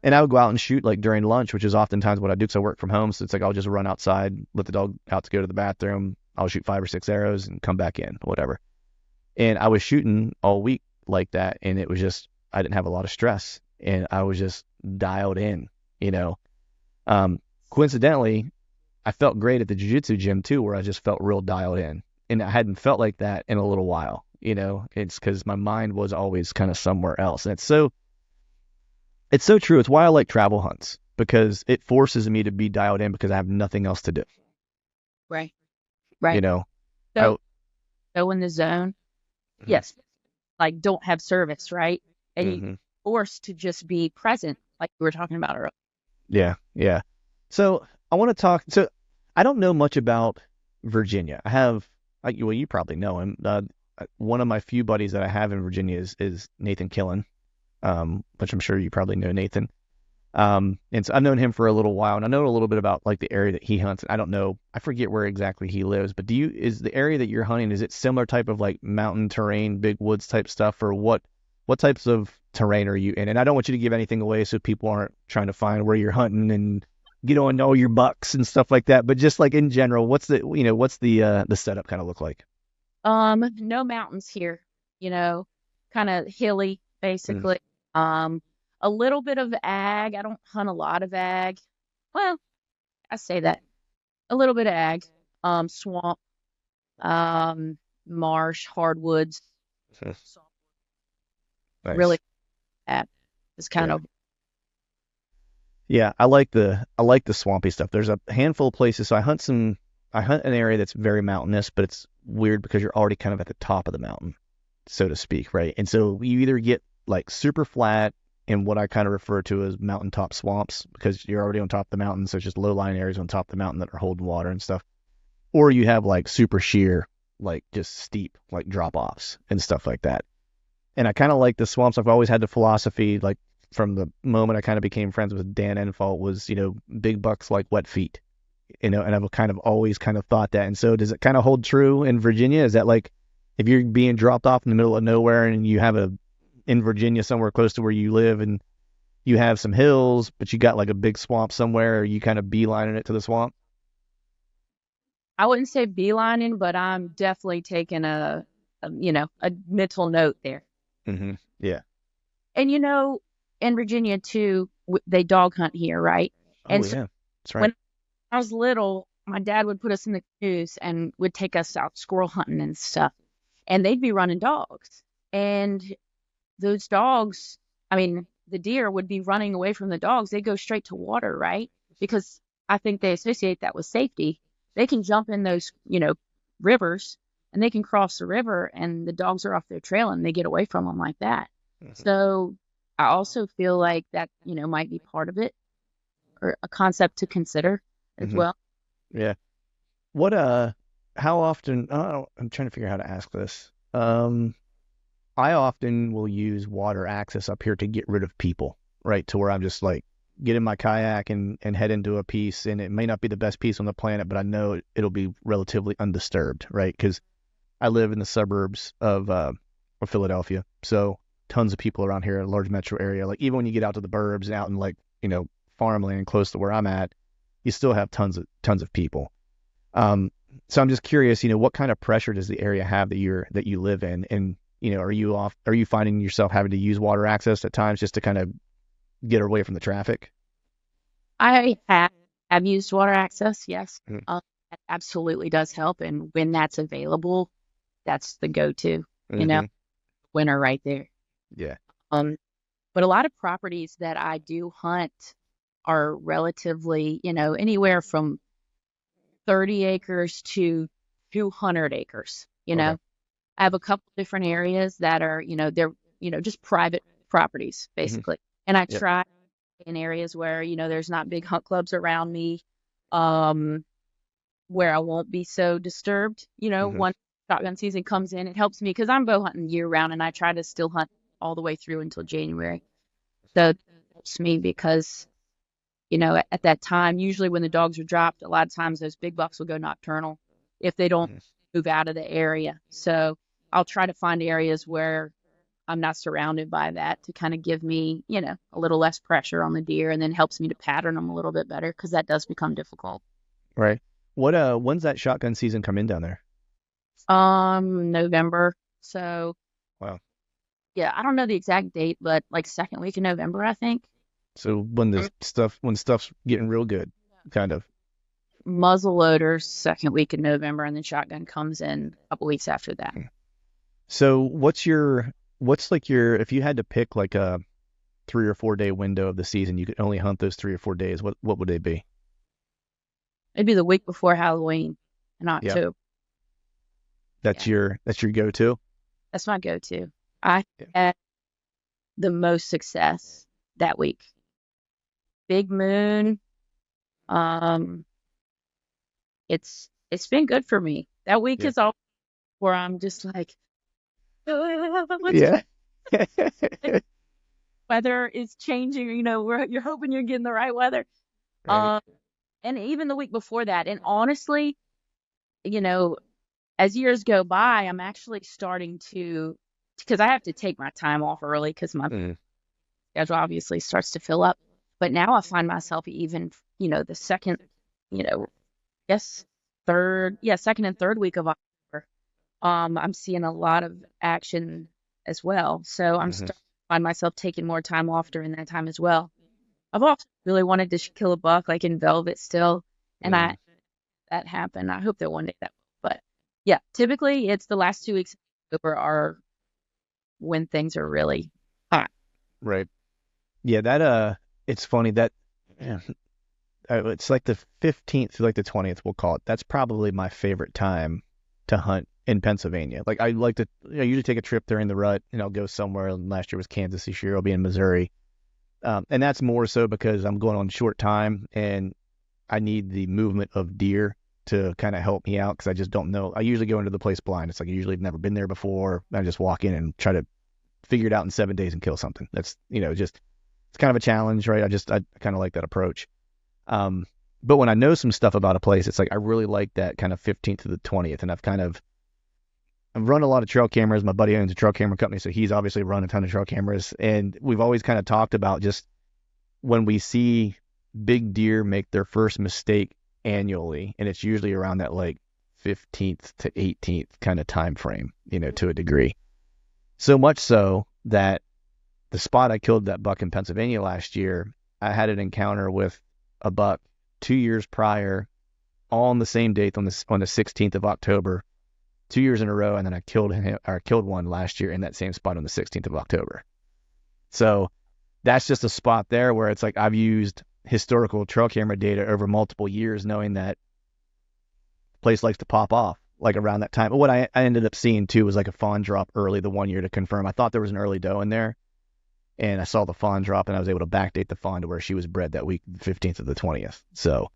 And I would go out and shoot like during lunch, which is oftentimes what I do because I work from home. So it's like I'll just run outside, let the dog out to go to the bathroom, I'll shoot 5 or 6 arrows and come back in, whatever. And I was shooting all week like that, and it was just, I didn't have a lot of stress, and I was just dialed in, you know. Coincidentally, I felt great at the jiu-jitsu gym too, where I just felt real dialed in, and I hadn't felt like that in a little while, you know. It's because my mind was always kind of somewhere else, and it's so true. It's why I like travel hunts, because it forces me to be dialed in because I have nothing else to do, Right. you Right. know. So, in the zone, yes, like don't have service, right? And you're forced to just be present, like we were talking about earlier. Yeah. So I want to talk. So I don't know much about Virginia. Well, you probably know him. One of my few buddies that I have in Virginia is Nathan Killen, which I'm sure you probably know Nathan. And so I've known him for a little while, and I know a little bit about like the area that he hunts. I don't know, I forget where exactly he lives, but is the area that you're hunting, is it similar type of like mountain terrain, big woods type stuff, or what types of terrain are you in? And I don't want you to give anything away so people aren't trying to find where you're hunting and get on all your bucks and stuff like that. But just like in general, what's the setup kind of look like? No mountains here, kind of hilly, basically. A little bit of ag. I don't hunt a lot of ag. Well, I say that. A little bit of ag. Swamp, marsh, hardwoods. Nice. Really, it's kind Yeah. of Yeah, I like the swampy stuff. There's a handful of places. So I hunt an area that's very mountainous, but it's weird because you're already kind of at the top of the mountain, so to speak, right? And so you either get like super flat in what I kind of refer to as mountaintop swamps, because you're already on top of the mountain, so it's just low-lying areas on top of the mountain that are holding water and stuff. Or you have like super sheer, like just steep, like drop-offs and stuff like that. And I kind of like the swamps. I've always had the philosophy, like from the moment I kind of became friends with Dan Enfalt, was, big bucks like wet feet, and I've kind of always kind of thought that. And so does it kind of hold true in Virginia? Is that like, if you're being dropped off in the middle of nowhere and you have in Virginia somewhere close to where you live, and you have some hills, but you got like a big swamp somewhere, are you kind of beelining it to the swamp? I wouldn't say beelining, but I'm definitely taking a mental note there. Yeah. And in Virginia too, they dog hunt here, right? And so Yeah, that's right. when I was little, my dad would put us in the canoes and would take us out squirrel hunting and stuff. And they'd be running dogs. And those dogs, I mean, the deer would be running away from the dogs. They go straight to water, right? Because I think they associate that with safety. They can jump in those, rivers, and they can cross the river, and the dogs are off their trail and they get away from them like that. So I also feel like that, might be part of it, or a concept to consider as well. Yeah. What, how often, I'm trying to figure out how to ask this. I often will use water access up here to get rid of people, right? To where I'm just like, get in my kayak and head into a piece, and it may not be the best piece on the planet, but I know it'll be relatively undisturbed, right? Because I live in the suburbs of Philadelphia, so tons of people around here in a large metro area. Like even when you get out to the burbs and out in like, farmland close to where I'm at, you still have tons of people. So I'm just curious, what kind of pressure does the area have that you live in? And, are you finding yourself having to use water access at times just to kind of get away from the traffic? I have used water access, yes. That absolutely does help. And when that's available, that's the go-to, winner right there. Yeah. But a lot of properties that I do hunt are relatively, anywhere from 30 acres to 200 acres, Okay. I have a couple different areas that are, they're, just private properties, basically. And I try in areas where, there's not big hunt clubs around me, where I won't be so disturbed. Once shotgun season comes in, it helps me because I'm bow hunting year round, and I try to still hunt all the way through until January. So it helps me because, at that time, usually when the dogs are dropped, a lot of times those big bucks will go nocturnal if they don't move out of the area. So I'll try to find areas where I'm not surrounded by that to kind of give me, a little less pressure on the deer, and then helps me to pattern them a little bit better because that does become difficult. Right. When's that shotgun season come in down there? November. So Wow. yeah, I don't know the exact date, but like second week in November, I think. So when stuff's getting real good, kind of. Muzzle loaders second week in November, and then shotgun comes in a couple weeks after that. So what's like your if you had to pick like a 3 or 4 day window of the season, you could only hunt those 3 or 4 days. What would they be? Maybe the week before Halloween in Yeah, October. that's Yeah, your go-to. that's my go-to. I Yeah. had the most success that week. Big moon. Um, it's been good for me. That week Yeah. is all where I'm just like, what's Yeah. weather is changing. You're hoping you're getting the right weather. Right. And even the week before that. And honestly, you know, as years go by, I'm actually starting to, because I have to take my time off early because my Mm. schedule obviously starts to fill up. But now I find myself even, the second, yes, second and third week of October, I'm seeing a lot of action as well. So I'm Hmm. starting to find myself taking more time off during that time as well. I've also really wanted to kill a buck like in velvet still, and Mm. that happened. I hope that one day that will. But yeah, typically it's the last 2 weeks of October are when things are really hot. Right. Yeah, it's funny that yeah, it's like the 15th through like the 20th, we'll call it. That's probably my favorite time to hunt in Pennsylvania. Like I like to, usually take a trip during the rut, and I'll go somewhere. And last year was Kansas. This year I'll be in Missouri. And that's more so because I'm going on short time and I need the movement of deer to kind of help me out because I just don't know. I usually go into the place blind. It's like I usually have never been there before. I just walk in and try to figure it out in 7 days and kill something. That's, just it's kind of a challenge, right? I kind of like that approach. Um, but when I know some stuff about a place, it's like I really like that kind of 15th to the 20th, and I've run a lot of trail cameras. My buddy owns a trail camera company, so he's obviously run a ton of trail cameras, and we've always kind of talked about just when we see big deer make their first mistake annually, and it's usually around that like 15th to 18th kind of time frame, to a degree. So much so that the spot I killed that buck in Pennsylvania last year, I had an encounter with a buck 2 years prior, all on the same date on the 16th of October, 2 years in a row, and then I killed one last year in that same spot on the 16th of October. So that's just a spot there where it's like I've used historical trail camera data over multiple years, knowing that the place likes to pop off like around that time. But what I ended up seeing too was like a fawn drop early the one year to confirm. I thought there was an early doe in there, and I saw the fawn drop, and I was able to backdate the fawn to where she was bred that week, the 15th of the 20th. So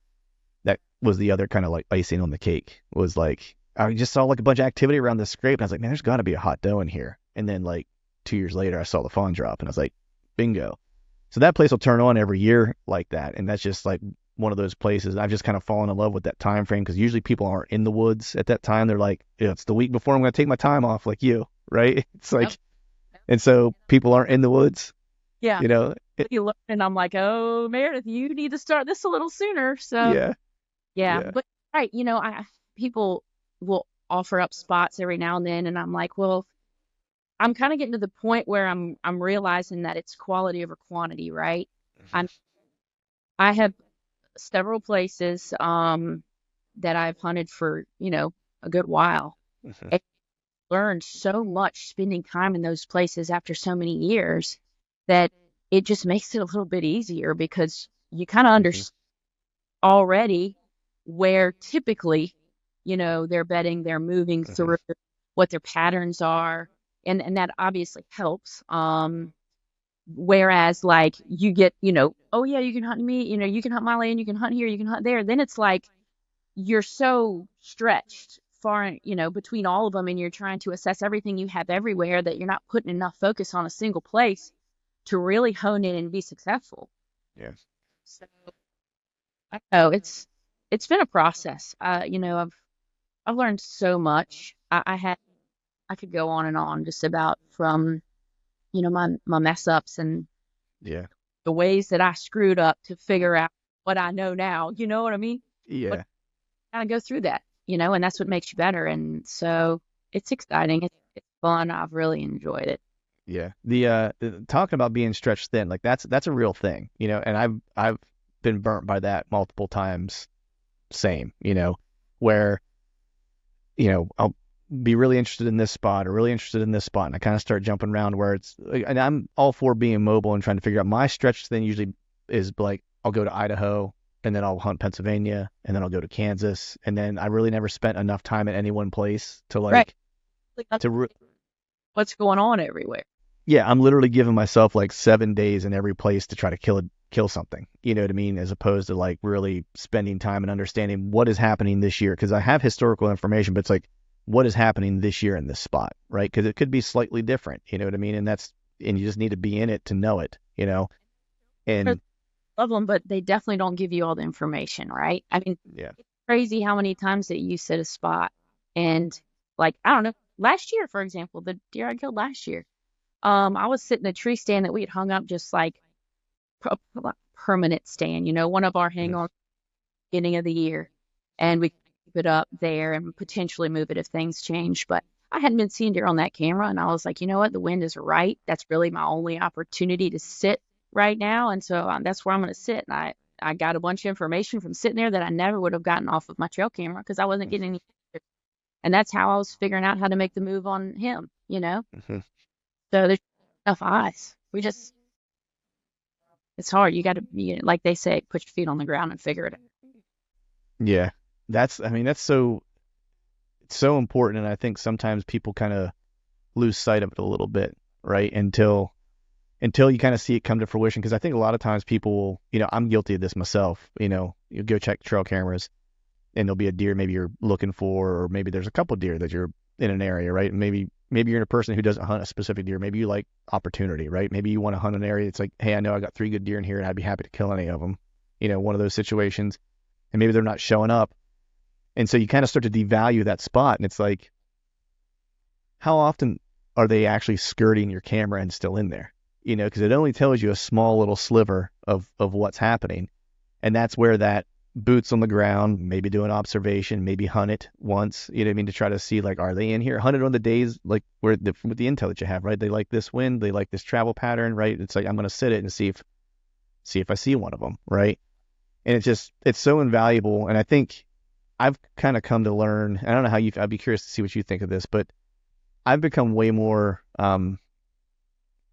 that was the other kind of like icing on the cake. Was like I just saw like a bunch of activity around the scrape, and I was like, man, there's got to be a hot doe in here. And then like 2 years later, I saw the fawn drop, and I was like, bingo. So that place will turn on every year like that, and that's just like one of those places. I've just kind of fallen in love with that time frame because usually people aren't in the woods at that time. They're like, it's the week before I'm going to take my time off, like you, right? It's Yep. like, and so people aren't in the woods, Yeah. you know. You learn, and I'm like, oh, Meredith, you need to start this a little sooner. So Yeah, yeah, yeah. but right, people will offer up spots every now and then, and I'm like, well, I'm kind of getting to the point where I'm realizing that it's quality over quantity, right? I'm I have several places that I've hunted for, a good while. Mhm. And learned so much spending time in those places after so many years that it just makes it a little bit easier because you kind of Mhm. understand already where typically, they're bedding, they're moving Mhm. through what their patterns are, and that obviously helps. Whereas like you get, oh yeah, you can hunt me, you can hunt my land, you can hunt here, you can hunt there. Then it's like you're so stretched far, between all of them, and you're trying to assess everything you have everywhere that you're not putting enough focus on a single place to really hone in and be successful. Yeah. So I don't know, it's been a process. I've learned so much. I could go on and on just about from, my mess ups and Yeah. the ways that I screwed up to figure out what I know now. You know what I mean? But Yeah. gotta go through that, and that's what makes you better. And so it's exciting. It's fun. I've really enjoyed it. Yeah. The talking about being stretched thin, like that's a real thing, and I've been burnt by that multiple times. Same, where, I'll be really interested in this spot or really interested in this spot, and I kind of start jumping around where and I'm all for being mobile and trying to figure out my stretched thin usually is like, I'll go to Idaho and then I'll hunt Pennsylvania and then I'll go to Kansas. And then I really never spent enough time at any one place to Right. to What's going on everywhere. yeah, I'm literally giving myself like 7 days in every place to try to kill something. You know what I mean? As opposed to like really spending time and understanding what is happening this year. Because I have historical information, but it's like, what is happening this year in this spot, right? Because it could be slightly different. You know what I mean? And you just need to be in it to know it. And Love them, but they definitely don't give you all the information, right? I mean, yeah, it's crazy how many times that you sit a spot and like, I don't know, last year, for example, the deer I killed last year, I was sitting in a tree stand that we had hung up just like permanent stand, one of our hang-on beginning of the year, and we keep it up there and potentially move it if things change. But I hadn't been seeing deer on that camera, and I was like, you know what, the wind is right. That's really my only opportunity to sit right now, and so that's where I'm going to sit. And I got a bunch of information from sitting there that I never would have gotten off of my trail camera because I wasn't getting any pictures. And that's how I was figuring out how to make the move on him, Mhm. So there's enough eyes. It's hard. You got to, like they say, put your feet on the ground and figure it out. Yeah, that's so important. And I think sometimes people kind of lose sight of it a little bit, right? Until you kind of see it come to fruition. Because I think a lot of times people will, I'm guilty of this myself. You go check trail cameras and there'll be a deer maybe you're looking for, or maybe there's a couple deer that you're in an area, right? And maybe you're a person who doesn't hunt a specific deer. Maybe you like opportunity, right? Maybe you want to hunt an area. It's like, hey, I know I got 3 good deer in here and I'd be happy to kill any of them. One of those situations. And maybe they're not showing up. And so you kind of start to devalue that spot. And it's like, how often are they actually skirting your camera and still in there? Because it only tells you a small little sliver of what's happening. And that's where that boots on the ground, maybe do an observation, maybe hunt it once, you know what I mean, to try to see, like, are they in here? Hunt it on the days, like, with the intel that you have, right? They like this wind, they like this travel pattern, right? It's like, I'm going to sit it and see if I see one of them, right? And it's so invaluable. And I think I've kind of come to learn, I don't know how I'd be curious to see what you think of this, but I've become way more, I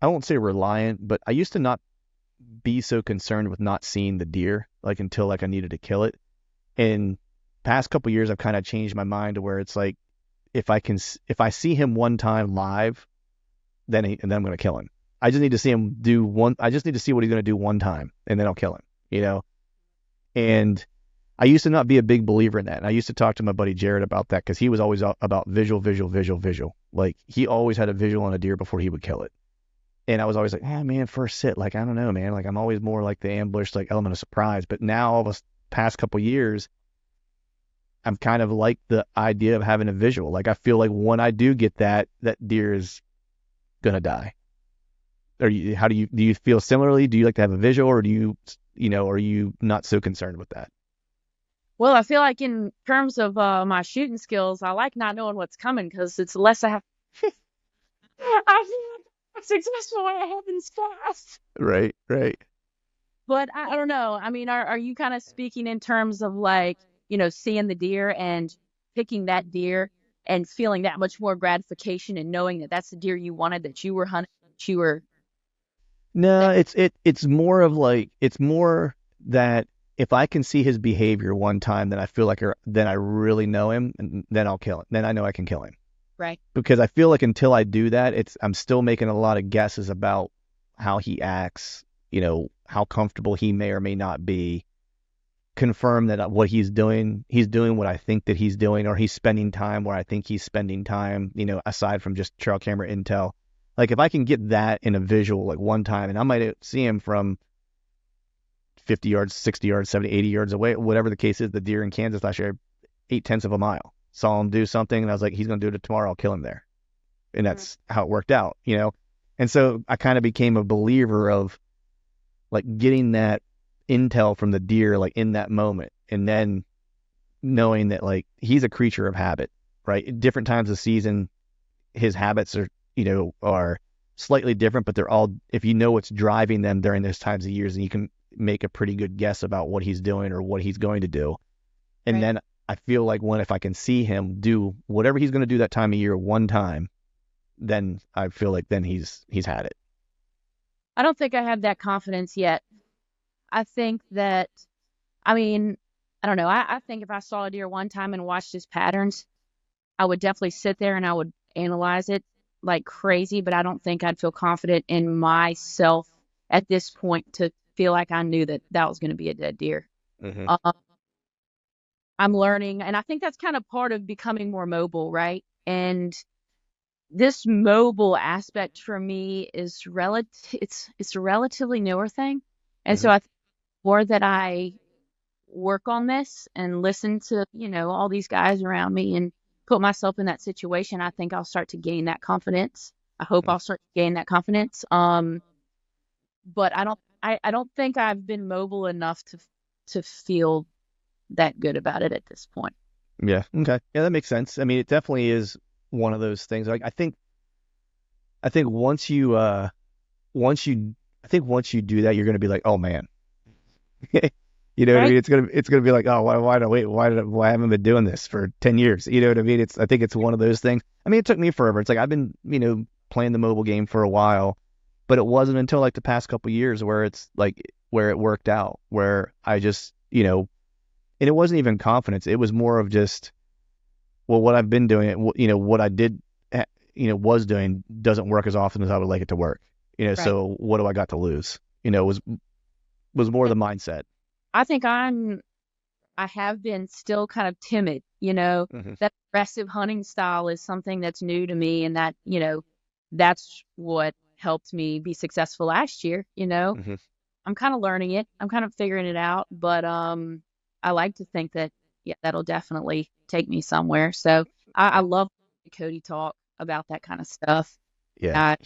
won't say reliant, but I used to not be so concerned with not seeing the deer, like, until like I needed to kill it. And past couple years, I've kind of changed my mind to where it's like, if I see him one time live, then I'm going to kill him. I just need to see him I just need to see what he's going to do one time, and then I'll kill him, And I used to not be a big believer in that. And I used to talk to my buddy Jared about that, because he was always about visual. Like, he always had a visual on a deer before he would kill it. And I was always like, man, first sit. Like, I don't know, man. Like, I'm always more like the ambush, like, element of surprise. But now, all this past couple years, I'm kind of like the idea of having a visual. Like, I feel like when I do get that deer is going to die. Do you feel similarly? Do you like to have a visual, or are you not so concerned with that? Well, I feel like in terms of my shooting skills, I like not knowing what's coming because it's less I have. I feel like I'm successful when it happens fast. Right. But I don't know. I mean, are you kind of speaking in terms of like, seeing the deer and picking that deer and feeling that much more gratification and knowing that that's the deer you wanted, that you were hunting, that you were. No, it's more of like, it's more that if I can see his behavior one time, then I feel like then I really know him, and then I'll kill him. Then I know I can kill him. Right. Because I feel like until I do that, I'm still making a lot of guesses about how he acts, how comfortable he may or may not be. Confirm that what he's doing what I think that he's doing, or he's spending time where I think he's spending time, aside from just trail camera intel. Like, if I can get that in a visual, like, one time, and I might see him from 50 yards, 60 yards, 70, 80 yards away, whatever the case is. The deer in Kansas last year, 0.8 of a mile. Saw him do something, and I was like, he's going to do it tomorrow. I'll kill him there. And that's how it worked out, And so I kind of became a believer of, like, getting that intel from the deer, like, in that moment. And then knowing that like he's a creature of habit, right? At different times of season, his habits are, are slightly different, but they're all, if you know what's driving them during those times of years, and you can make a pretty good guess about what he's doing or what he's going to do. And Right. then I feel like if I can see him do whatever he's going to do that time of year one time, then I feel like then he's had it. I don't think I have that confidence yet. I think that, I mean, I don't know. I think if I saw a deer one time and watched his patterns, I would definitely sit there and I would analyze it like crazy, but I don't think I'd feel confident in myself at this point to feel like I knew that that was going to be a dead deer. Mm-hmm. I'm learning, and I think that's kind of part of becoming more mobile, right? And this mobile aspect for me is it's a relatively newer thing. And so I think the more that I work on this and listen to, all these guys around me and put myself in that situation, I think I'll start to gain that confidence. I hope I'll start to gain that confidence. But I don't think I've been mobile enough to feel that good about it at this point. Yeah. Okay. Yeah, that makes sense. I mean, it definitely is one of those things. Like I think once you do that, you're going to be like, oh man, you know what I Right? mean? It's gonna be like, oh, why haven't I been doing this for 10 years? You know what I mean? I think it's one of those things. I mean, it took me forever. It's like I've been, playing the mobile game for a while, but it wasn't until like the past couple of years where it worked out, where I just, and it wasn't even confidence. It was more of just, well, what I've been doing, what I did, was doing doesn't work as often as I would like it to work. Right. So what do I got to lose? Was more the mindset. I think I have been still kind of timid, that aggressive hunting style is something that's new to me, and that, that's what helped me be successful last year, I'm kind of learning it. I'm kind of figuring it out, but I like to think that, yeah, that'll definitely take me somewhere. So I love Cody talk about that kind of stuff. Yeah. I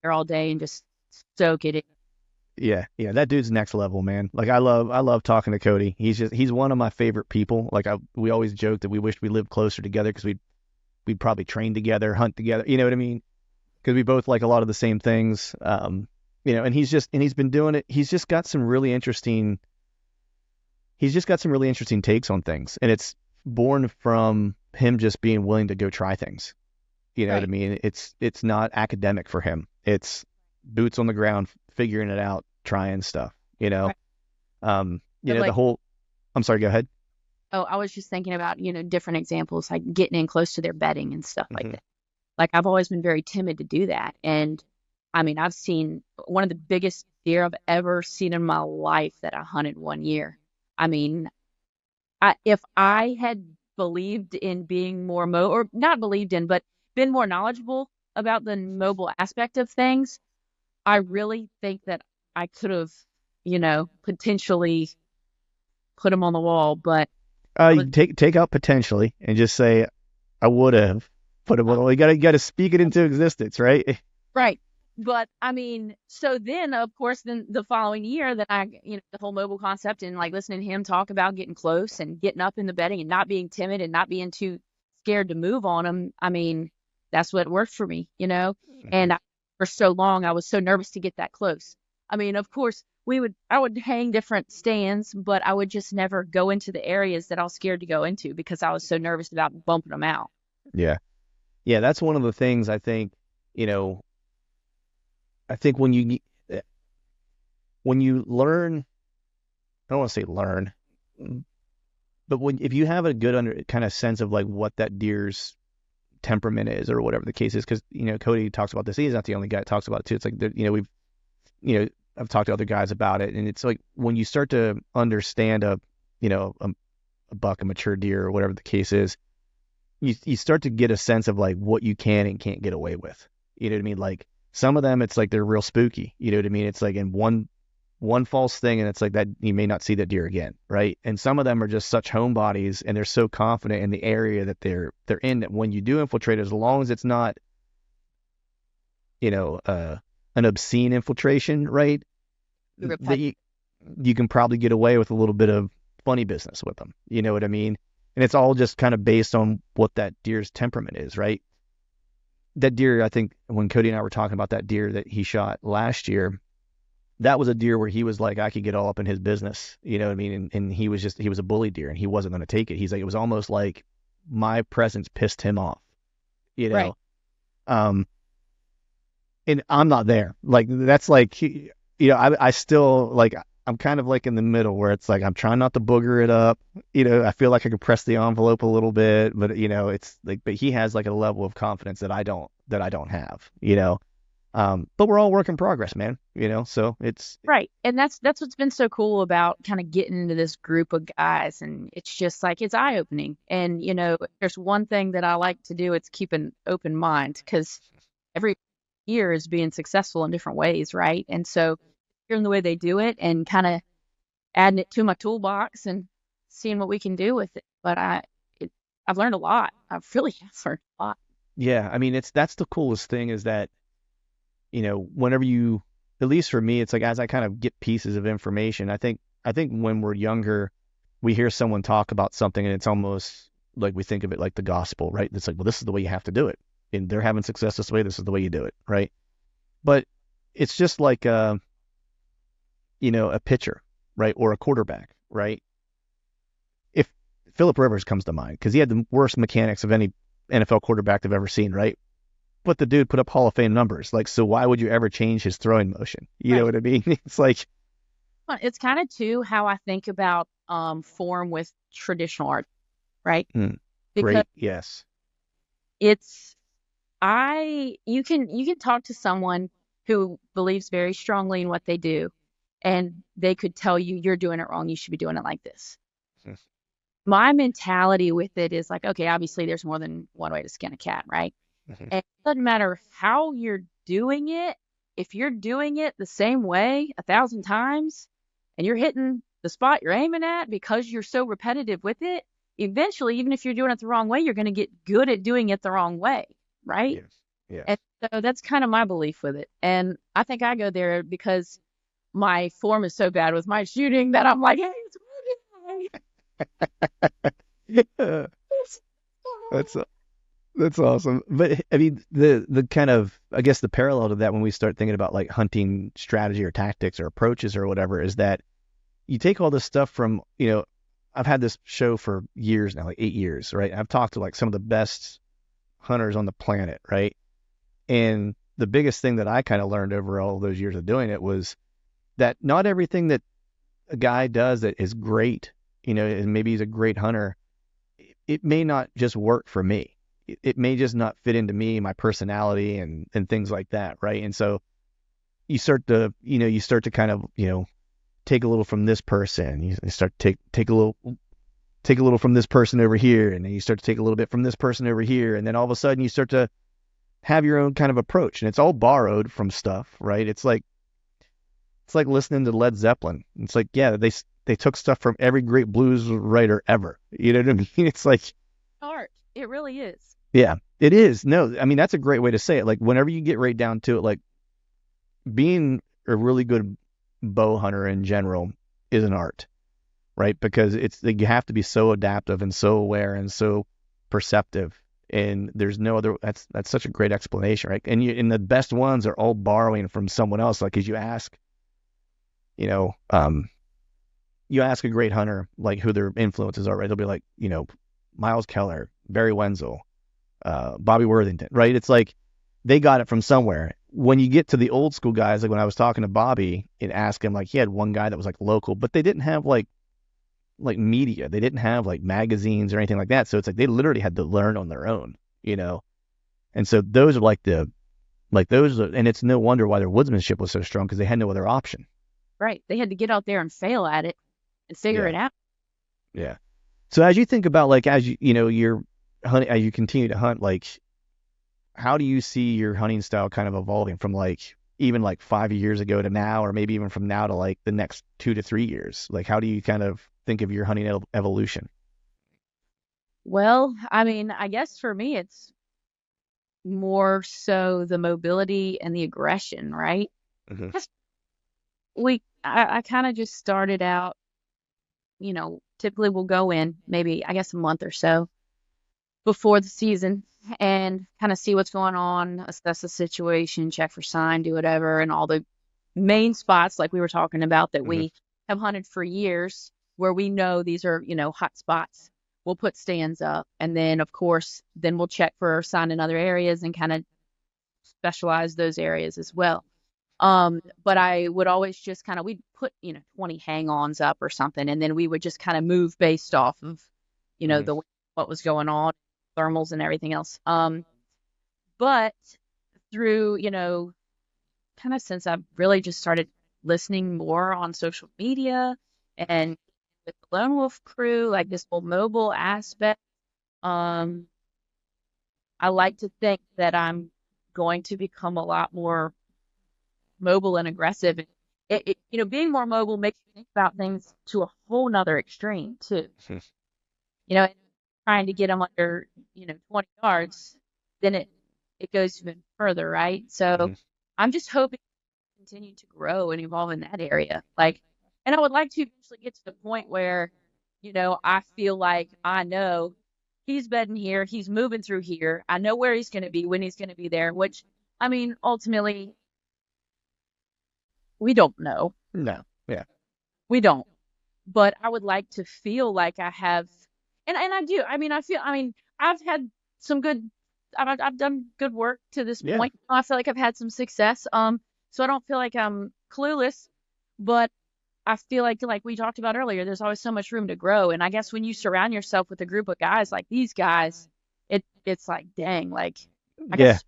here all day and just soak it in. Yeah, that dude's next level, man. Like I love talking to Cody. He's one of my favorite people. Like we always joke that we wish we lived closer together because we'd probably train together, hunt together. You know what I mean? Because we both like a lot of the same things. And he's been doing it. He's just got some really interesting takes on things, and it's born from him just being willing to go try things. You know what I mean? It's not academic for him. It's boots on the ground, figuring it out, trying stuff, Right. the like- whole, I'm sorry, go ahead. Oh, I was just thinking about, different examples, like getting in close to their bedding and stuff like that. Like I've always been very timid to do that. And I mean, I've seen one of the biggest deer I've ever seen in my life that I hunted one year. I mean, if I had believed in being more or not believed in, but been more knowledgeable about the mobile aspect of things, I really think that I could have, potentially put him on the wall. But You take out potentially and just say, I would have put him on the wall. You got to speak it into existence, right? right. But I mean, so then of course, then the following year that the whole mobile concept and like listening to him talk about getting close and getting up in the bedding and not being timid and not being too scared to move on him. I mean, that's what worked for me, and for so long, I was so nervous to get that close. I mean, of course, I would hang different stands, but I would just never go into the areas that I was scared to go into because I was so nervous about bumping them out. Yeah. Yeah. That's one of the things I think, I think when you learn, I don't want to say learn, but if you have a good kind of sense of like what that deer's temperament is or whatever the case is, because Cody talks about this. He's not the only guy that talks about it too. It's like I've talked to other guys about it, and it's like when you start to understand a buck, a mature deer, or whatever the case is, you start to get a sense of like what you can and can't get away with. You know what I mean? Like some of them, it's like they're real spooky. You know what I mean? It's like in one false thing, and it's like that you may not see that deer again, right? And some of them are just such homebodies, and they're so confident in the area that they're in, that when you do infiltrate, as long as it's not, an obscene infiltration, right? That you can probably get away with a little bit of funny business with them. You know what I mean? And it's all just kind of based on what that deer's temperament is, right? That deer, I think when Cody and I were talking about that deer that he shot last year, that was a deer where he was like, I could get all up in his business, you know what I mean? And he was a bully deer and he wasn't going to take it. He's like, it was almost like my presence pissed him off, you know? Right. And I'm not there. Like, that's like, you know, I still like, I'm kind of like in the middle where it's like, I'm trying not to booger it up. You know, I feel like I could press the envelope a little bit, but you know, it's like, but he has like a level of confidence that I don't have, you know? But we're all work in progress, man, you know? So it's Right. And that's what's been so cool about kind of getting into this group of guys. And it's just like, it's eye opening. And, you know, there's one thing that I like to do, it's keep an open mind, because every year is being successful in different ways. Right. And so hearing the way they do it and kind of adding it to my toolbox and seeing what we can do with it. But I've learned a lot. I've really have learned a lot. yeah, I mean, that's the coolest thing is that, you know, whenever you, at least for me, it's like as I kind of get pieces of information, I think when we're younger, we hear someone talk about something and it's almost like we think of it like the gospel, right? It's like, well, this is the way you have to do it. And they're having success this way. This is the way you do it, right? But it's just like, you know, a pitcher, right? Or a quarterback, right? If Phillip Rivers comes to mind, because he had the worst mechanics of any NFL quarterback I've ever seen, right? But the dude put up Hall of Fame numbers. Like, so why would you ever change his throwing motion? You know what I mean? It's like, Well, it's kind of too how I think about form with traditional art, right? Because great, yes. it's you can talk to someone who believes very strongly in what they do, and they could tell you you're doing it wrong, you should be doing it like this. Yes. My mentality with it is like, okay, obviously there's more than one way to skin a cat, right? Mhm. And it doesn't matter how you're doing it. If you're doing it the same way 1,000 times and you're hitting the spot you're aiming at because you're so repetitive with it, eventually, even if you're doing it the wrong way, you're going to get good at doing it the wrong way, right? Yes. Yes. And so that's kind of my belief with it. And I think I go there because my form is so bad with my shooting that I'm like, hey, it's working. That's That's awesome. But I mean, the kind of, I guess the parallel to that when we start thinking about like hunting strategy or tactics or approaches or whatever is that you take all this stuff from, you know, I've had this show for years now, like 8 years, right? I've talked to like some of the best hunters on the planet, right? And the biggest thing that I kind of learned over all those years of doing it was that not everything that a guy does that is great, you know, and maybe he's a great hunter, it may not just work for me. It may just not fit into me, my personality and things like that, right? And so you start to kind of, you know, take a little from this person. You start to take a little from this person over here, and then you start to take a little bit from this person over here, and then all of a sudden you start to have your own kind of approach, and it's all borrowed from stuff, right? It's like listening to Led Zeppelin. It's like, yeah, they took stuff from every great blues writer ever. You know what I mean? It's like art. It really is. yeah, it is. No, I mean, that's a great way to say it. Like, whenever you get right down to it, like, being a really good bow hunter in general is an art, right? Because it's like, you have to be so adaptive and so aware and so perceptive. And there's no other, that's such a great explanation, right? And the best ones are all borrowing from someone else. Like, as you ask, you know, you ask a great hunter, like, who their influences are, right? They'll be like, you know, Miles Keller, Barry Wenzel, Bobby Worthington, right? It's like they got it from somewhere. When you get to the old school guys, like when I was talking to Bobby and asked him, like, he had one guy that was like local, but they didn't have like media. They didn't have like magazines or anything like that. So it's like they literally had to learn on their own, you know? And so those are and it's no wonder why their woodsmanship was so strong, because they had no other option. Right. They had to get out there and fail at it and figure it out. Yeah. So as you think about, like, as you know, you're hunting, as you continue to hunt, like, how do you see your hunting style kind of evolving from like even like 5 years ago to now, or maybe even from now to like the next 2 to 3 years? Like, how do you kind of think of your hunting evolution? Well, I mean, I guess for me, it's more so the mobility and the aggression, right? Mm-hmm. I kind of just started out, you know, typically we'll go in maybe, I guess, a month or so before the season and kind of see what's going on, assess the situation, check for sign, do whatever, and all the main spots like we were talking about that Hmm. we have hunted for years where we know these are, hot spots. We'll put stands up, and then of course, then we'll check for sign in other areas and kind of specialize those areas as well. But I would always just kind of, we'd put, 20 hang-ons up or something, and then we would just kind of move based off of, Hmm. the what was going on, thermals and everything else. But through, kind of since I've really just started listening more on social media and with the Lone Wolf crew, like this whole mobile aspect, um, I like to think that I'm going to become a lot more mobile and aggressive. And being more mobile makes you think about things to a whole nother extreme too. And trying to get them under, 20 yards, then it goes even further, right? So Hmm. I'm just hoping to continue to grow and evolve in that area. Like, and I would like to eventually get to the point where, I feel like I know he's bedding here, he's moving through here. I know where he's going to be, when he's going to be there, which, I mean, ultimately, we don't know. No. Yeah. We don't. But I would like to feel like I have, and I do. I mean, I've had some good, I've done good work to this Yeah. point. I feel like I've had some success. So I don't feel like I'm clueless, but I feel like we talked about earlier, there's always so much room to grow. And I guess when you surround yourself with a group of guys like these guys, it's like, dang, like I got Yeah. to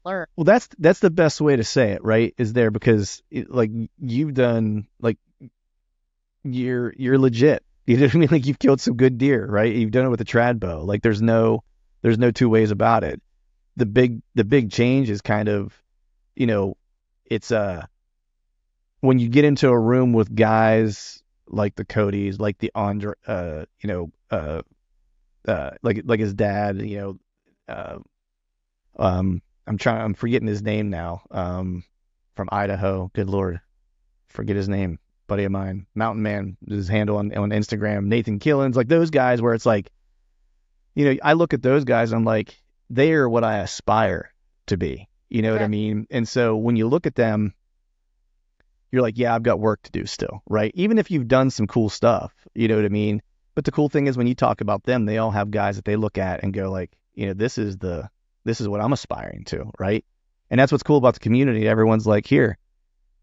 learn. Well, that's the best way to say it, right? Is there because like you've done like you're legit. You know what I mean? Like you've killed some good deer, right? You've done it with a trad bow. Like there's no two ways about it. The big change is kind of, you know, it's when you get into a room with guys like the Codys, like the Andre, like his dad, uh, I'm forgetting his name now, from Idaho. Good Lord, forget his name. Buddy of mine, Mountain Man, his handle on Instagram. Nathan Killens, like those guys, where it's like, I look at those guys, I'm like, they are what I aspire to be. You know what I Yeah. mean? And so when you look at them, you're like, yeah, I've got work to do still, right? Even if you've done some cool stuff, you know what I mean? But the cool thing is when you talk about them, they all have guys that they look at and go like, this is what I'm aspiring to, right? And that's what's cool about the community. Everyone's like, here,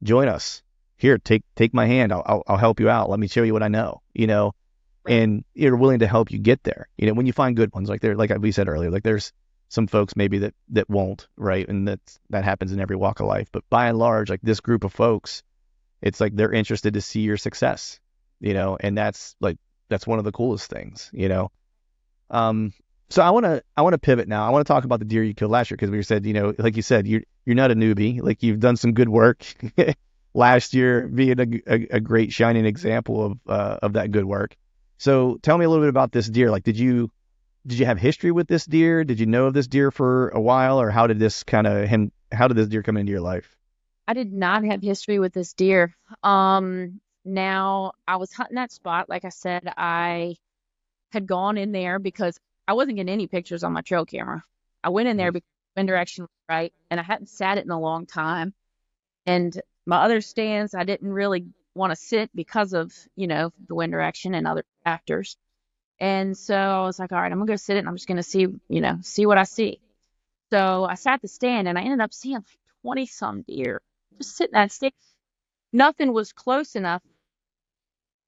join us. Here, take my hand. I'll help you out. Let me show you what I know, Right. and you're willing to help you get there. When you find good ones, like we said earlier, like there's some folks maybe that won't, right? And that happens in every walk of life. But by and large, like this group of folks, it's like they're interested to see your success, and that's one of the coolest things. Um, so I want to pivot now. I want to talk about the deer you killed last year because we said, like you said, you're not a newbie. Like you've done some good work last year, being a great shining example of that good work. So tell me a little bit about this deer. Like, did you have history with this deer? Did you know of this deer for a while, or how did this deer come into your life? I did not have history with this deer. Now I was hunting that spot. Like I said, I had gone in there because I wasn't getting any pictures on my trail camera. I went in there because the wind direction was right, and I hadn't sat it in a long time. And my other stands, I didn't really want to sit because of, the wind direction and other factors. And so I was like, all right, I'm gonna go sit it and I'm just gonna see, see what I see. So I sat the stand and I ended up seeing like 20 some deer just sitting that stand. Nothing was close enough to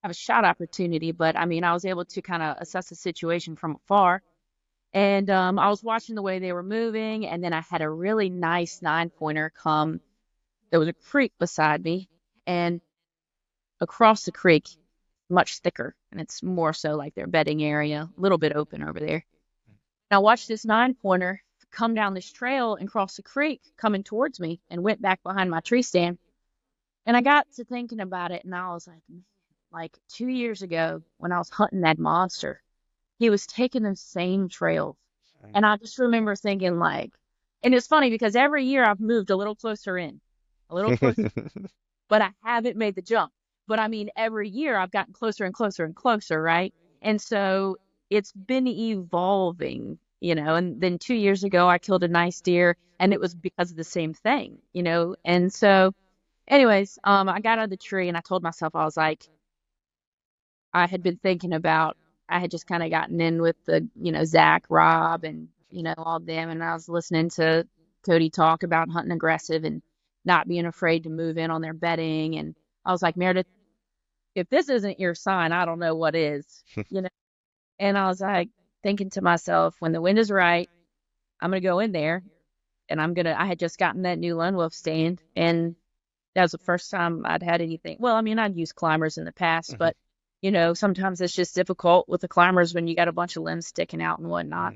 have a shot opportunity, but I mean, I was able to kind of assess the situation from afar. And I was watching the way they were moving, and then I had a really nice 9-pointer come. There was a creek beside me, and across the creek, much thicker, and it's more so like their bedding area, a little bit open over there. And I watched this 9-pointer come down this trail and cross the creek coming towards me and went back behind my tree stand. And I got to thinking about it, and I was like, man, like 2 years ago when I was hunting that monster, he was taking the same trails. And I just remember thinking, like, and it's funny because every year I've moved a little closer in, a little closer, but I haven't made the jump. But I mean, every year I've gotten closer and closer and closer, right? And so it's been evolving, and then 2 years ago I killed a nice deer and it was because of the same thing, And so anyways, I got out of the tree and I told myself, I was like, I had been thinking about, I had just kind of gotten in with the, Zach, Rob, and, all them. And I was listening to Cody talk about hunting aggressive and not being afraid to move in on their bedding. And I was like, Meredith, if this isn't your sign, I don't know what is, And I was like thinking to myself, when the wind is right, I'm going to go in there and I had just gotten that new lone wolf stand. And that was the first time I'd had anything. Well, I mean, I'd used climbers in the past, but sometimes it's just difficult with the climbers when you got a bunch of limbs sticking out and whatnot.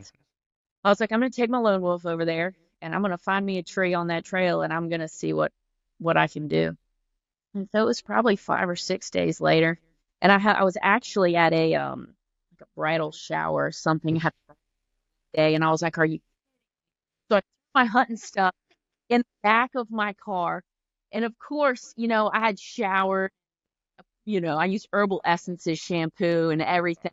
I was like, I'm going to take my lone wolf over there and I'm going to find me a tree on that trail and I'm going to see what I can do. And so it was probably 5 or 6 days later. And I was actually at a bridal shower or something day. And I was like, are you? So I took my hunting stuff in the back of my car. And of course, I had showered, I used Herbal Essences shampoo and everything.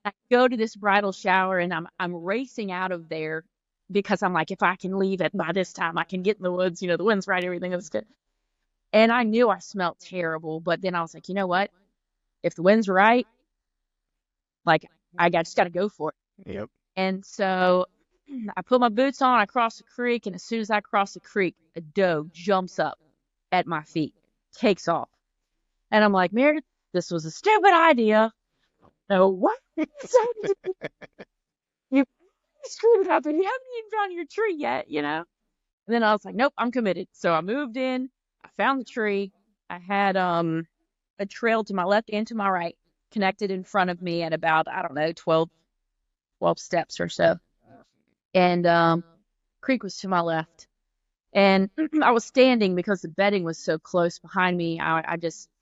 I go to this bridal shower and I'm racing out of there because I'm like, if I can leave it by this time, I can get in the woods, the wind's right, everything is good. And I knew I smelled terrible, but then I was like, you know what? If the wind's right, like just got to go for it. Yep. And so I put my boots on, I cross the creek, and as soon as I cross the creek, a doe jumps up at my feet, takes off. And I'm like, Meredith, this was a stupid idea. No, what? You screwed it up and you haven't even found your tree yet, And then I was like, nope, I'm committed. So I moved in, I found the tree. I had a trail to my left and to my right connected in front of me at about, I don't know, 12 steps or so. And creek was to my left. And I was standing because the bedding was so close behind me. I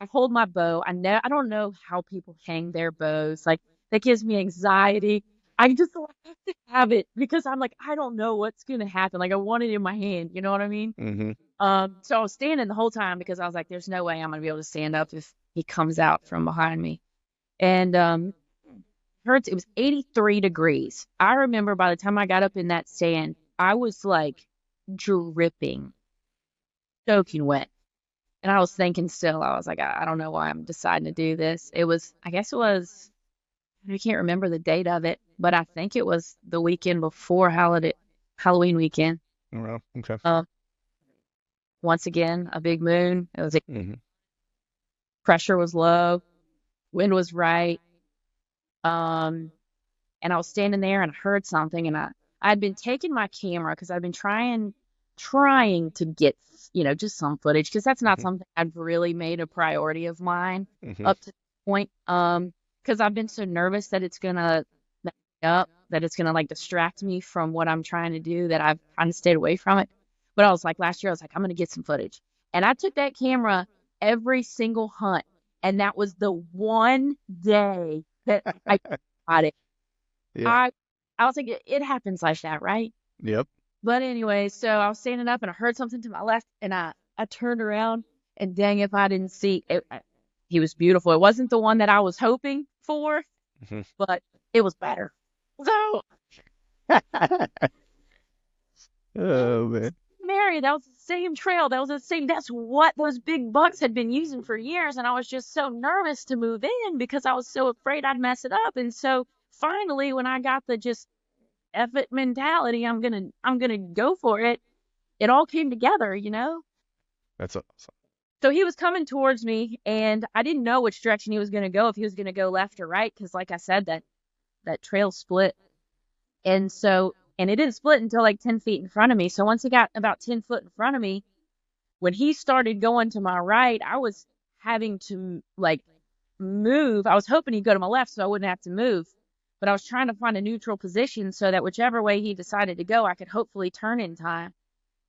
hold my bow. I don't know how people hang their bows. Like, that gives me anxiety. I just have to have it because I'm like, I don't know what's going to happen. Like, I want it in my hand. You know what I mean? Mm-hmm. So I was standing the whole time because I was like, there's no way I'm going to be able to stand up if he comes out from behind me. And it was 83 degrees. I remember by the time I got up in that stand, I was like dripping, soaking wet. And I was thinking still, I was like, I don't know why I'm deciding to do this. I can't remember the date of it, but I think it was the weekend before Halloween weekend. Oh, well, okay. Once again, a big moon. It was pressure was low, wind was right. And I was standing there and I heard something, and I'd been taking my camera because I'd been trying to get, just some footage, because that's not something I've really made a priority of mine up to the point. Because I've been so nervous that it's gonna mess me up, that it's gonna like distract me from what I'm trying to do, that I've kind of stayed away from it. But I was like, last year I was like, I'm gonna get some footage, and I took that camera every single hunt, and that was the one day that I got it. Yeah. I was like, it happens like that, right? Yep. But anyway, so I was standing up and I heard something to my left, and I turned around, and dang if I didn't see it. He was beautiful. It wasn't the one that I was hoping for, but it was better. So, oh man, Mary, that was the same trail. That's what those big bucks had been using for years, and I was just so nervous to move in because I was so afraid I'd mess it up. And so finally, when I got the just F it mentality, I'm gonna go for it. It all came together, that's awesome. So he was coming towards me, and I didn't know which direction he was going to go, if he was going to go left or right, because like I said, that trail split. And it didn't split until like 10 feet in front of me. So once he got about 10 foot in front of me, when he started going to my right, I was having to like move. I was hoping he'd go to my left so I wouldn't have to move. But I was trying to find a neutral position so that whichever way he decided to go, I could hopefully turn in time.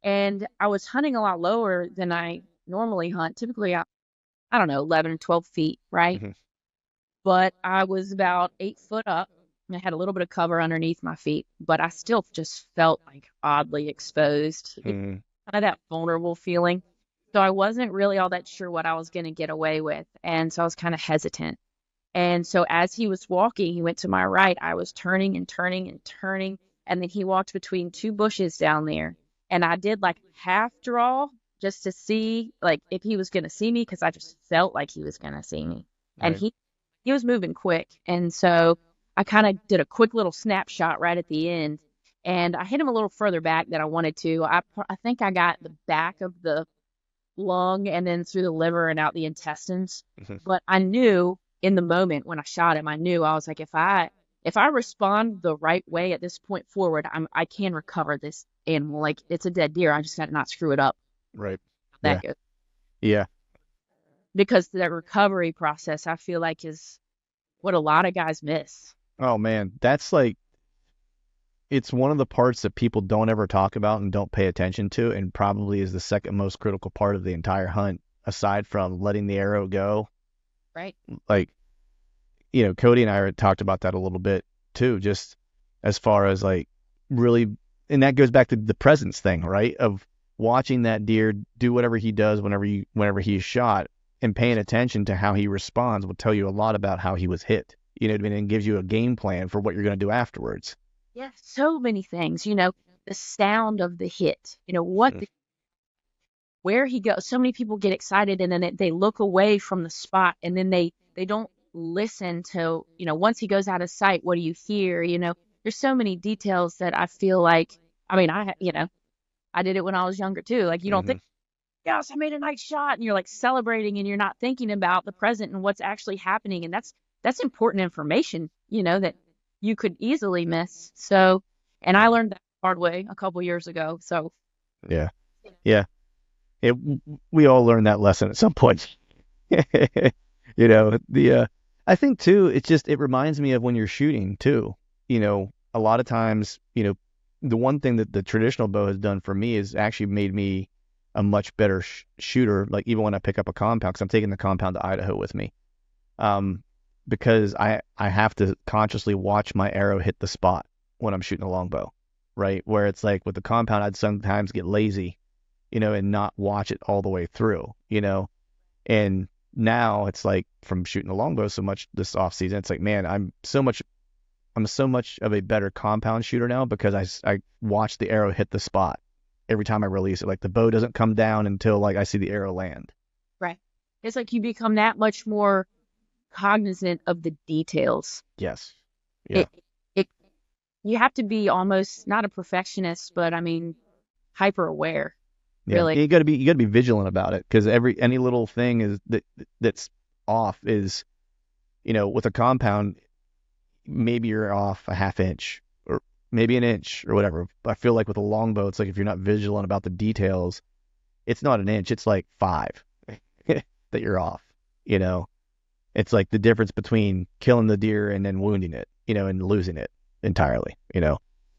And I was hunting a lot lower than I normally hunt. Typically, I don't know, 11 or 12 feet, right? But I was about 8 foot up. And I had a little bit of cover underneath my feet, but I still just felt like oddly exposed. Kind of that vulnerable feeling. So I wasn't really all that sure what I was going to get away with. And so I was kind of hesitant. And so as he was walking, he went to my right. I was turning and turning and turning. And then he walked between two bushes down there. And I did like half draw just to see like if he was going to see me because I just felt like he was going to see me. And Right. he was moving quick. And so I kind of did a quick little snapshot right at the end. And I hit him a little further back than I wanted to. I think I got the back of the lung and then through the liver and out the intestines. Mhm. But I knew in the moment when I shot him, I knew I was like, if I respond the right way at this point forward, I can recover this animal. Like it's a dead deer. I just got to not screw it up. Right. That Yeah. good. Yeah. Because that recovery process, I feel like is what a lot of guys miss. Oh man, that's like, it's one of the parts that people don't ever talk about and don't pay attention to, and probably is the second most critical part of the entire hunt, aside from letting the arrow go. Right. Like, Cody and I talked about that a little bit too, just as far as like really, and that goes back to the presence thing, right? Of watching that deer do whatever he does whenever he's shot, and paying attention to how he responds will tell you a lot about how he was hit. You know what I mean? And gives you a game plan for what you're going to do afterwards. Yeah. So many things, the sound of the hit, where he goes. So many people get excited and then they look away from the spot and then they don't listen to, once he goes out of sight, what do you hear? There's so many details that I feel like, I mean, I did it when I was younger too. Like you don't think, yes, I made a nice shot, and you're like celebrating and you're not thinking about the present and what's actually happening. And that's important information, that you could easily miss. So, and I learned that the hard way a couple years ago. So Yeah. Yeah. We all learned that lesson at some point. I think too, it reminds me of when you're shooting too. A lot of times, the one thing that the traditional bow has done for me is actually made me a much better shooter. Like even when I pick up a compound, because I'm taking the compound to Idaho with me, because I have to consciously watch my arrow hit the spot when I'm shooting a longbow, right? Where it's like with the compound, I'd sometimes get lazy, and not watch it all the way through, and now it's like from shooting a longbow so much this off season, it's like, man, I'm so much of a better compound shooter now because I watch the arrow hit the spot every time I release it. Like the bow doesn't come down until like I see the arrow land. right. It's like you become that much more cognizant of the details. Yes. Yeah. You have to be almost not a perfectionist, but I mean, hyper aware. Yeah. Really. You got to be vigilant about it, because any little thing is that's off is, with a compound, maybe you're off a half inch or maybe an inch or whatever. I feel like with a longbow, it's like if you're not vigilant about the details, it's not an inch, it's like 5 that you're off. It's like the difference between killing the deer and then wounding it, and losing it entirely,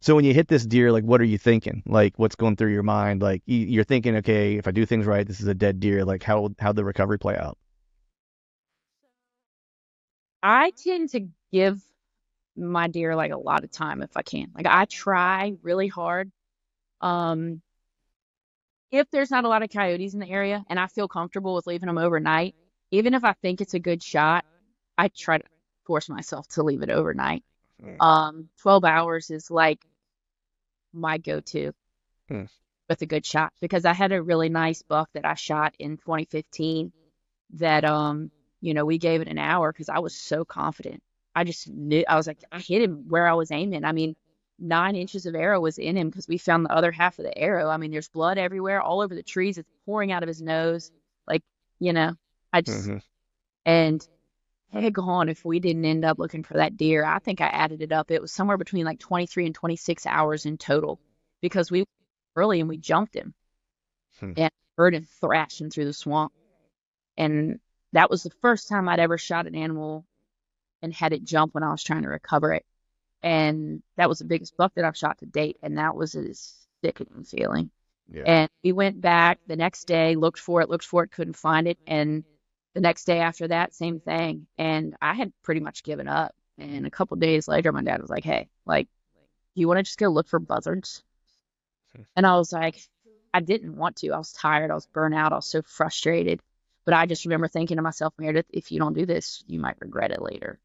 So when you hit this deer, like, what are you thinking? Like, what's going through your mind? Like, you're thinking, okay, if I do things right, this is a dead deer. Like, how'd the recovery play out? I tend to give my deer like a lot of time if I can. Like I try really hard. If there's not a lot of coyotes in the area and I feel comfortable with leaving them overnight, even if I think it's a good shot, I try to force myself to leave it overnight. 12 hours is like my go-to with a good shot, because I had a really nice buck that I shot in 2015 that, we gave it an hour because I was so confident. I just knew, I was like, I hit him where I was aiming. I mean, 9 inches of arrow was in him because we found the other half of the arrow. I mean, there's blood everywhere, all over the trees. It's pouring out of his nose. Like, I just, and heck on, if we didn't end up looking for that deer, I think I added it up. It was somewhere between like 23 and 26 hours in total, because we early and we jumped him and heard him thrashing through the swamp. And that was the first time I'd ever shot an animal and had it jump when I was trying to recover it. And that was the biggest buck that I've shot to date. And that was a sickening feeling. Yeah. And we went back the next day, looked for it, couldn't find it. And the next day after that, same thing. And I had pretty much given up. And a couple days later, my dad was like, hey, like, do you want to just go look for buzzards? And I was like, I didn't want to. I was tired. I was burnt out. I was so frustrated. But I just remember thinking to myself, Meredith, if you don't do this, you might regret it later.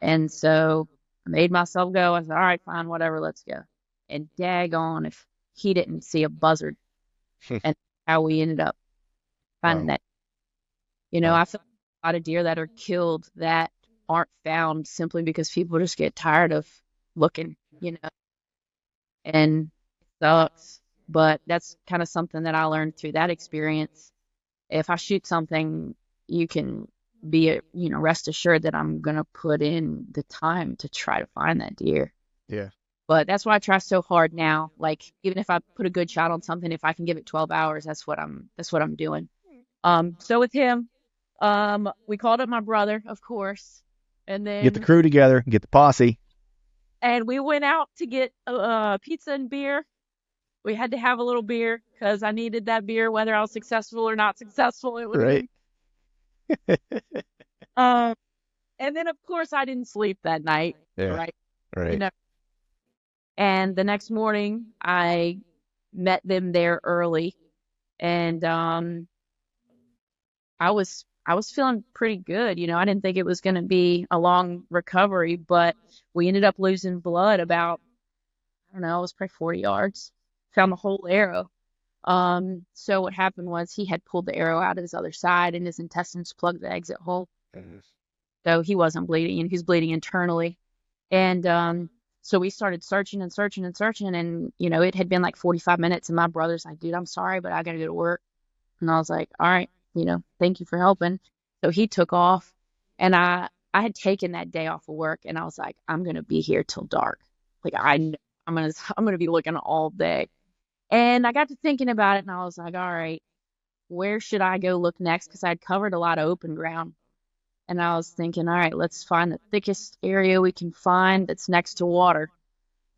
And so I made myself go. I said, all right, fine, whatever, let's go. And daggone if he didn't see a buzzard. And how we ended up finding Wow. that. Wow. I feel like a lot of deer that are killed that aren't found simply because people just get tired of looking, and it sucks. But that's kind of something that I learned through that experience. If I shoot something, you can be, rest assured that I'm going to put in the time to try to find that deer. Yeah. But that's why I try so hard now. Like, even if I put a good shot on something, if I can give it 12 hours, that's what I'm doing. So with him, we called up my brother, of course, and Get the then crew together, get the posse. and we went out to get pizza and beer. We had to have a little beer because I needed that beer, whether I was successful or not successful. It would have Right. been. Um, and then of course I didn't sleep that night, Yeah. right? You Right. know. And the next morning I met them there early, and I was feeling pretty good. I didn't think it was going to be a long recovery, but we ended up losing blood about, I don't know, it was probably 40 yards. Found the whole arrow. So what happened was he had pulled the arrow out of his other side and his intestines plugged the exit hole. So he wasn't bleeding, and he was bleeding internally. And so we started searching and searching and searching, and it had been like 45 minutes, and my brother's like, dude, I'm sorry, but I gotta go to work. And I was like, all right, thank you for helping. So he took off, and I had taken that day off of work, and I was like, I'm gonna be here till dark. Like, I'm gonna be looking all day. And I got to thinking about it, and I was like, all right, where should I go look next? Because I'd covered a lot of open ground. And I was thinking, all right, let's find the thickest area we can find that's next to water.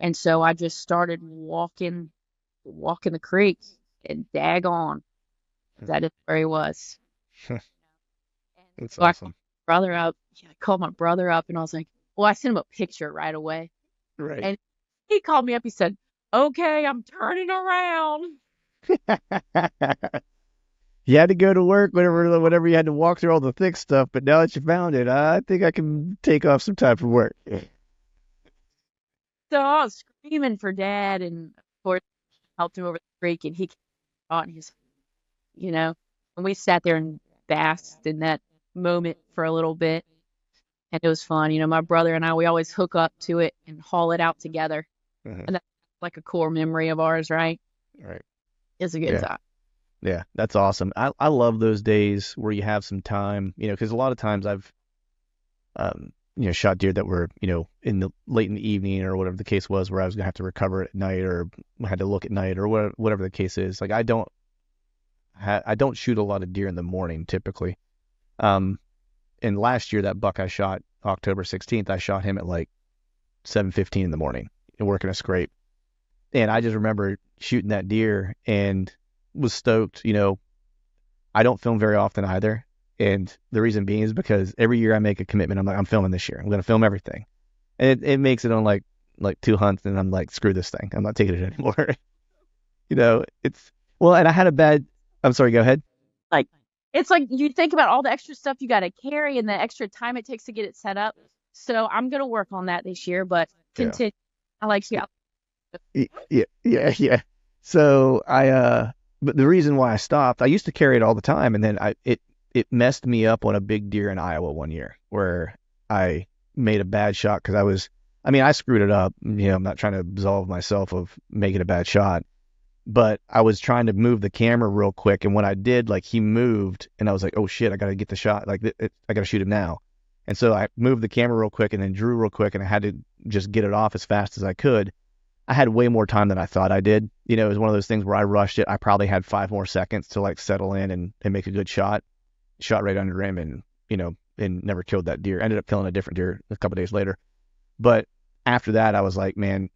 And so I just started walking the creek, and daggone, that is where he was. And That's so I awesome. called my brother up, and I was like, well, I sent him a picture right away. Right. And he called me up. He said, okay, I'm turning around. You had to go to work, whatever you had to walk through all the thick stuff, but now that you found it, I think I can take off some time from work. So I was screaming for Dad, and of course helped him over the creek, and he came out, and he's, and we sat there and basked in that moment for a little bit, and it was fun. My brother and I, we always hook up to it and haul it out together, and that's like a core memory of ours, right? Right. It's a good time. Yeah, that's awesome. I love those days where you have some time, because a lot of times I've, shot deer that were, late in the evening or whatever the case was, where I was gonna have to recover it at night or had to look at night or whatever the case is. Like I don't shoot a lot of deer in the morning typically. And last year that buck I shot October 16th, I shot him at like 7:15 in the morning and working a scrape. And I just remember shooting that deer and was stoked. I don't film very often either. And the reason being is because every year I make a commitment. I'm like, I'm filming this year. I'm going to film everything. And it makes it on like 2 hunts. And I'm like, screw this thing. I'm not taking it anymore. And I had I'm sorry, go ahead. Like, it's like you think about all the extra stuff you got to carry and the extra time it takes to get it set up. So I'm going to work on that this year, but continue. I like you. Yeah. So but the reason why I stopped, I used to carry it all the time, and then it messed me up on a big deer in Iowa one year where I made a bad shot because I screwed it up. I'm not trying to absolve myself of making a bad shot, but I was trying to move the camera real quick, and when I did, like he moved, and I was like, oh shit, I got to get the shot, like I got to shoot him now. And so I moved the camera real quick and then drew real quick, and I had to just get it off as fast as I could. I had way more time than I thought I did. It was one of those things where I rushed it. I probably had 5 more seconds to like settle in and make a good shot. Shot right under him and never killed that deer. Ended up killing a different deer a couple days later. But after that, I was like, man,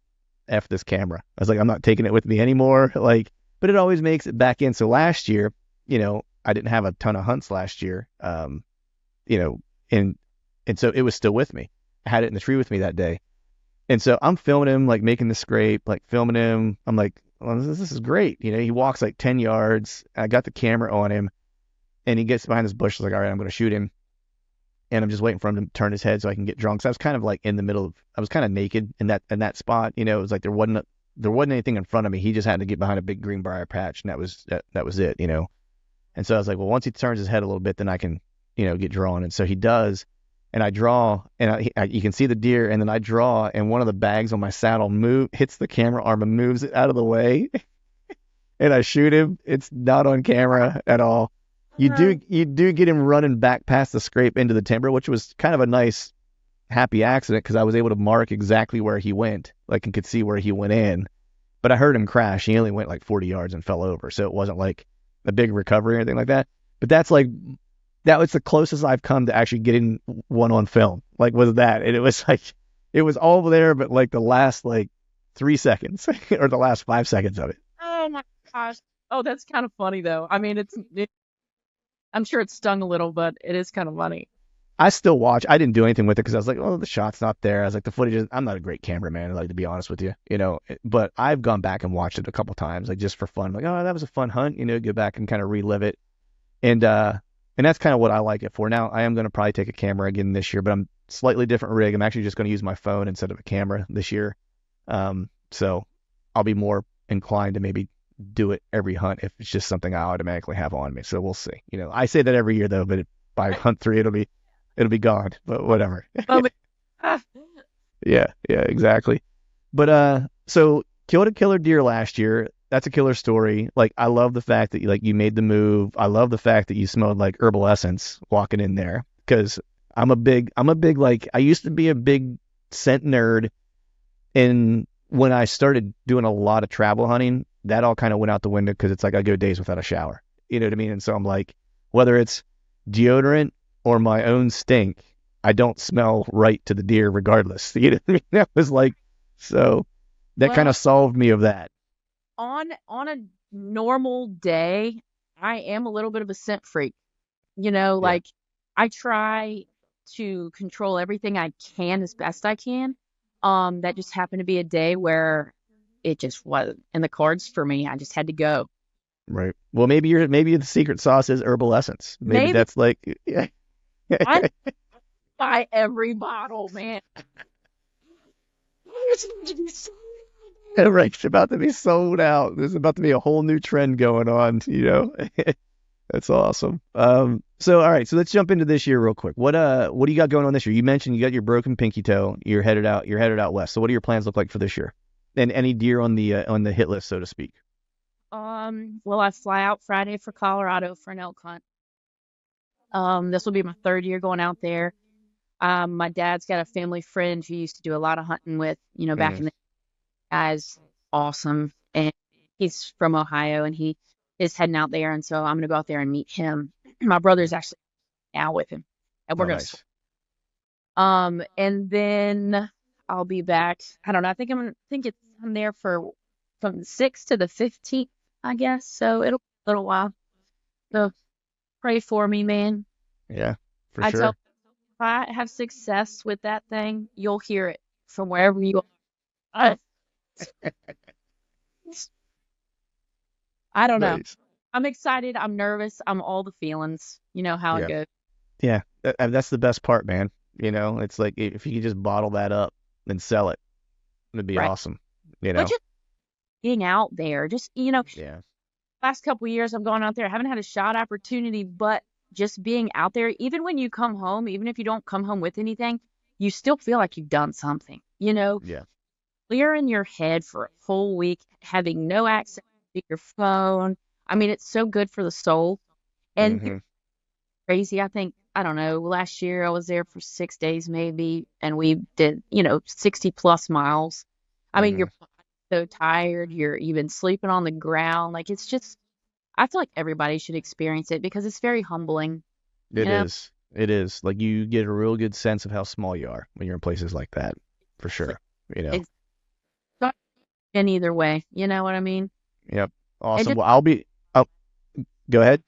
F this camera. I was like, I'm not taking it with me anymore. But it always makes it back in. So last year, I didn't have a ton of hunts last year. And so it was still with me. I had it in the tree with me that day. And so I'm filming him, like making the scrape, like filming him. I'm like well, this is great. He walks like 10 yards. I got the camera on him, and he gets behind this bush. I was like, all right, I'm going to shoot him. And I'm just waiting for him to turn his head so I can get drunk. So I was kind of like in the middle of, I was kind of naked in that spot. It was like there wasn't anything in front of me. He just had to get behind a big greenbrier patch, and that was it. And so I was like, well, once he turns his head a little bit, then I can, get drawn. And so he does, and I draw, and you can see the deer, and then I draw, and one of the bags on my saddle hits the camera arm and moves it out of the way, and I shoot him. It's not on camera at all. You do get him running back past the scrape into the timber, which was kind of a nice, happy accident because I was able to mark exactly where he went, like, and could see where he went in. But I heard him crash. He only went like 40 yards and fell over, so it wasn't like a big recovery or anything like that. But that was the closest I've come to actually getting one on film. Like, was that? And it was like, it was all there, but like the last like 3 seconds or the last 5 seconds of it. Oh my gosh. Oh, that's kind of funny though. I mean, I'm sure it stung a little, but it is kind of funny. I still watch. I didn't do anything with it because I was like, oh, the shot's not there. I was like, the footage is, I'm not a great cameraman, like, to be honest with you, but I've gone back and watched it a couple times, like, just for fun. Like, oh, that was a fun hunt, go back and kind of relive it. And that's kind of what I like it for. Now, I am going to probably take a camera again this year, but I'm slightly different rig. I'm actually just going to use my phone instead of a camera this year. So I'll be more inclined to maybe do it every hunt if it's just something I automatically have on me. So we'll see. I say that every year though, but by hunt 3 it'll be gone. But whatever. Yeah, exactly. But so killed a killer deer last year. That's a killer story. Like, I love the fact that you made the move. I love the fact that you smelled like Herbal Essence walking in there, because I'm a big like, I used to be a big scent nerd, and when I started doing a lot of travel hunting, that all kind of went out the window because it's like I go days without a shower. You know what I mean? And so I'm like, whether it's deodorant or my own stink, I don't smell right to the deer regardless. You know what I mean? That was like, so that kind of solved me of that. On a normal day, I am a little bit of a scent freak. Like, I try to control everything I can as best I can. That just happened to be a day where it just wasn't in the cards for me. I just had to go. Right. Well, maybe the secret sauce is Herbal Essence. Maybe that's like, yeah. I buy every bottle, man. Right. It's about to be sold out. There's about to be a whole new trend going on, That's awesome. So all right, so let's jump into this year real quick. What do you got going on this year? You mentioned you got your broken pinky toe. You're headed out west. So what do your plans look like for this year? And any deer on the hit list, so to speak? Well, I fly out Friday for Colorado for an elk hunt. This will be my 3rd year going out there. My dad's got a family friend who used to do a lot of hunting with, back in the guy's awesome. And he's from Ohio, and he is heading out there. And so I'm going to go out there and meet him. My brother's actually out with him, and we're going to, and then I'll be back. I don't know. I think I'm there from the 6th to the 15th, I guess. So it'll be a little while. So pray for me, man. Yeah, for sure. If I have success with that thing, you'll hear it from wherever you are. I don't know. I'm excited. I'm nervous. I'm all the feelings. You know how it goes. Yeah, that's the best part, man. It's like, if you could just bottle that up and sell it, it'd be awesome. But just being out there, last couple of years I've gone out there. I haven't had a shot opportunity, but just being out there, even when you come home, even if you don't come home with anything, you still feel like you've done something. Yeah. Clearing your head for a whole week, having no access to your phone. I mean, it's so good for the soul. And crazy. I think, I don't know, last year I was there for 6 days maybe, and we did, 60 plus miles. I mean, you're so tired. You've been sleeping on the ground. Like, it's just, I feel like everybody should experience it because it's very humbling. It is. It is. Like, you get a real good sense of how small you are when you're in places like that, for sure. It's not in either way. You know what I mean? Yep. Awesome. Well, go ahead.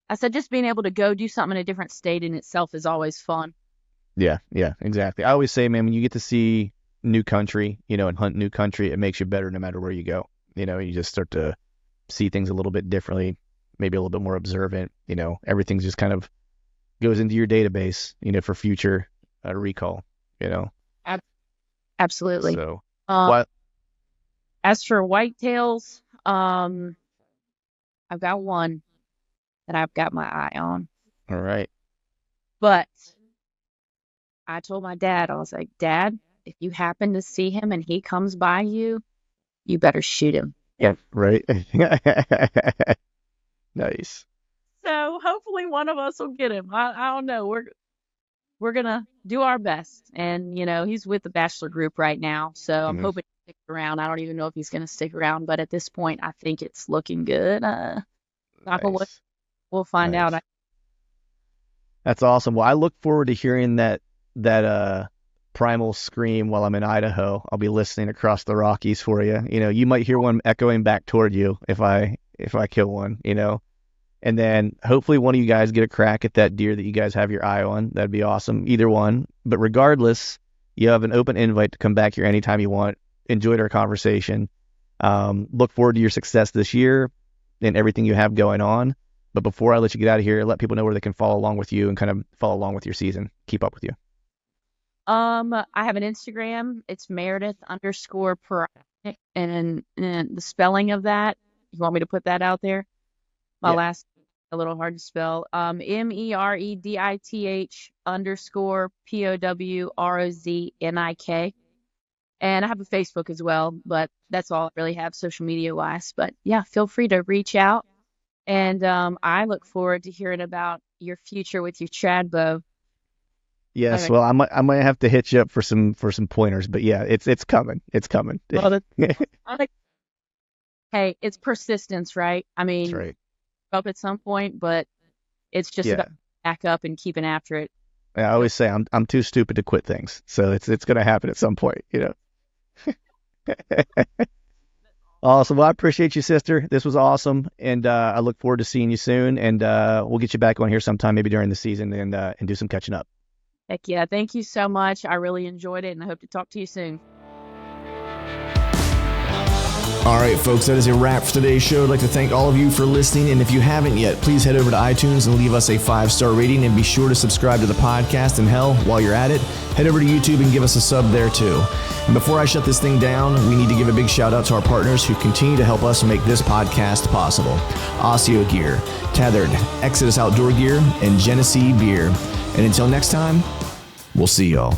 I said, just being able to go do something in a different state in itself is always fun. Yeah, exactly. I always say, man, when you get to see new country, and hunt new country, it makes you better no matter where you go. You just start to see things a little bit differently, maybe a little bit more observant. Everything just kind of goes into your database, for future recall. Absolutely. So, what? As for whitetails, I've got one that I've got my eye on. All right. But I told my dad, I was like, Dad, if you happen to see him and he comes by you, you better shoot him. Yeah. Right. Nice. So hopefully one of us will get him. I don't know. We're gonna do our best. And he's with the bachelor group right now, so I'm hoping to stick around. I don't even know if he's gonna stick around, but at this point I think it's looking good. Nice. We'll find out. That's awesome. Well, I look forward to hearing that primal scream while I'm in Idaho. I'll be listening across the Rockies for you. You might hear one echoing back toward you if I kill one, and then hopefully one of you guys get a crack at that deer that you guys have your eye on. That'd be awesome. Either one. But regardless, you have an open invite to come back here anytime you want. Enjoyed our conversation. Look forward to your success this year and everything you have going on. But before I let you get out of here, let people know where they can follow along with you and kind of follow along with your season. Keep up with you. I have an Instagram. It's Meredith_Powroznik, and the spelling of that, you want me to put that out there? My last, a little hard to spell. MEREDITH_POWROZNIK. And I have a Facebook as well, but that's all I really have social media wise. But yeah, feel free to reach out. And I look forward to hearing about your future with your trad bow. Yes, okay. Well, I might have to hit you up for some pointers, but yeah, it's coming. It's coming. Well, hey, it's persistence, right? I mean, that's right. Up at some point, but it's just about back up and keeping after it. I always say I'm too stupid to quit things, so it's going to happen at some point, Awesome. Well, I appreciate you, sister. This was awesome, and I look forward to seeing you soon. And we'll get you back on here sometime, maybe during the season, and do some catching up. Heck yeah! Thank you so much. I really enjoyed it, and I hope to talk to you soon. All right, folks, that is a wrap for today's show. I'd like to thank all of you for listening, and if you haven't yet, please head over to iTunes and leave us a 5-star rating, and be sure to subscribe to the podcast. And hell, while you're at it, head over to YouTube and give us a sub there too. And before I shut this thing down, we need to give a big shout out to our partners who continue to help us make this podcast possible. Osseo Gear, Tethered, Exodus Outdoor Gear, and Genesee Beer. And until next time, we'll see y'all.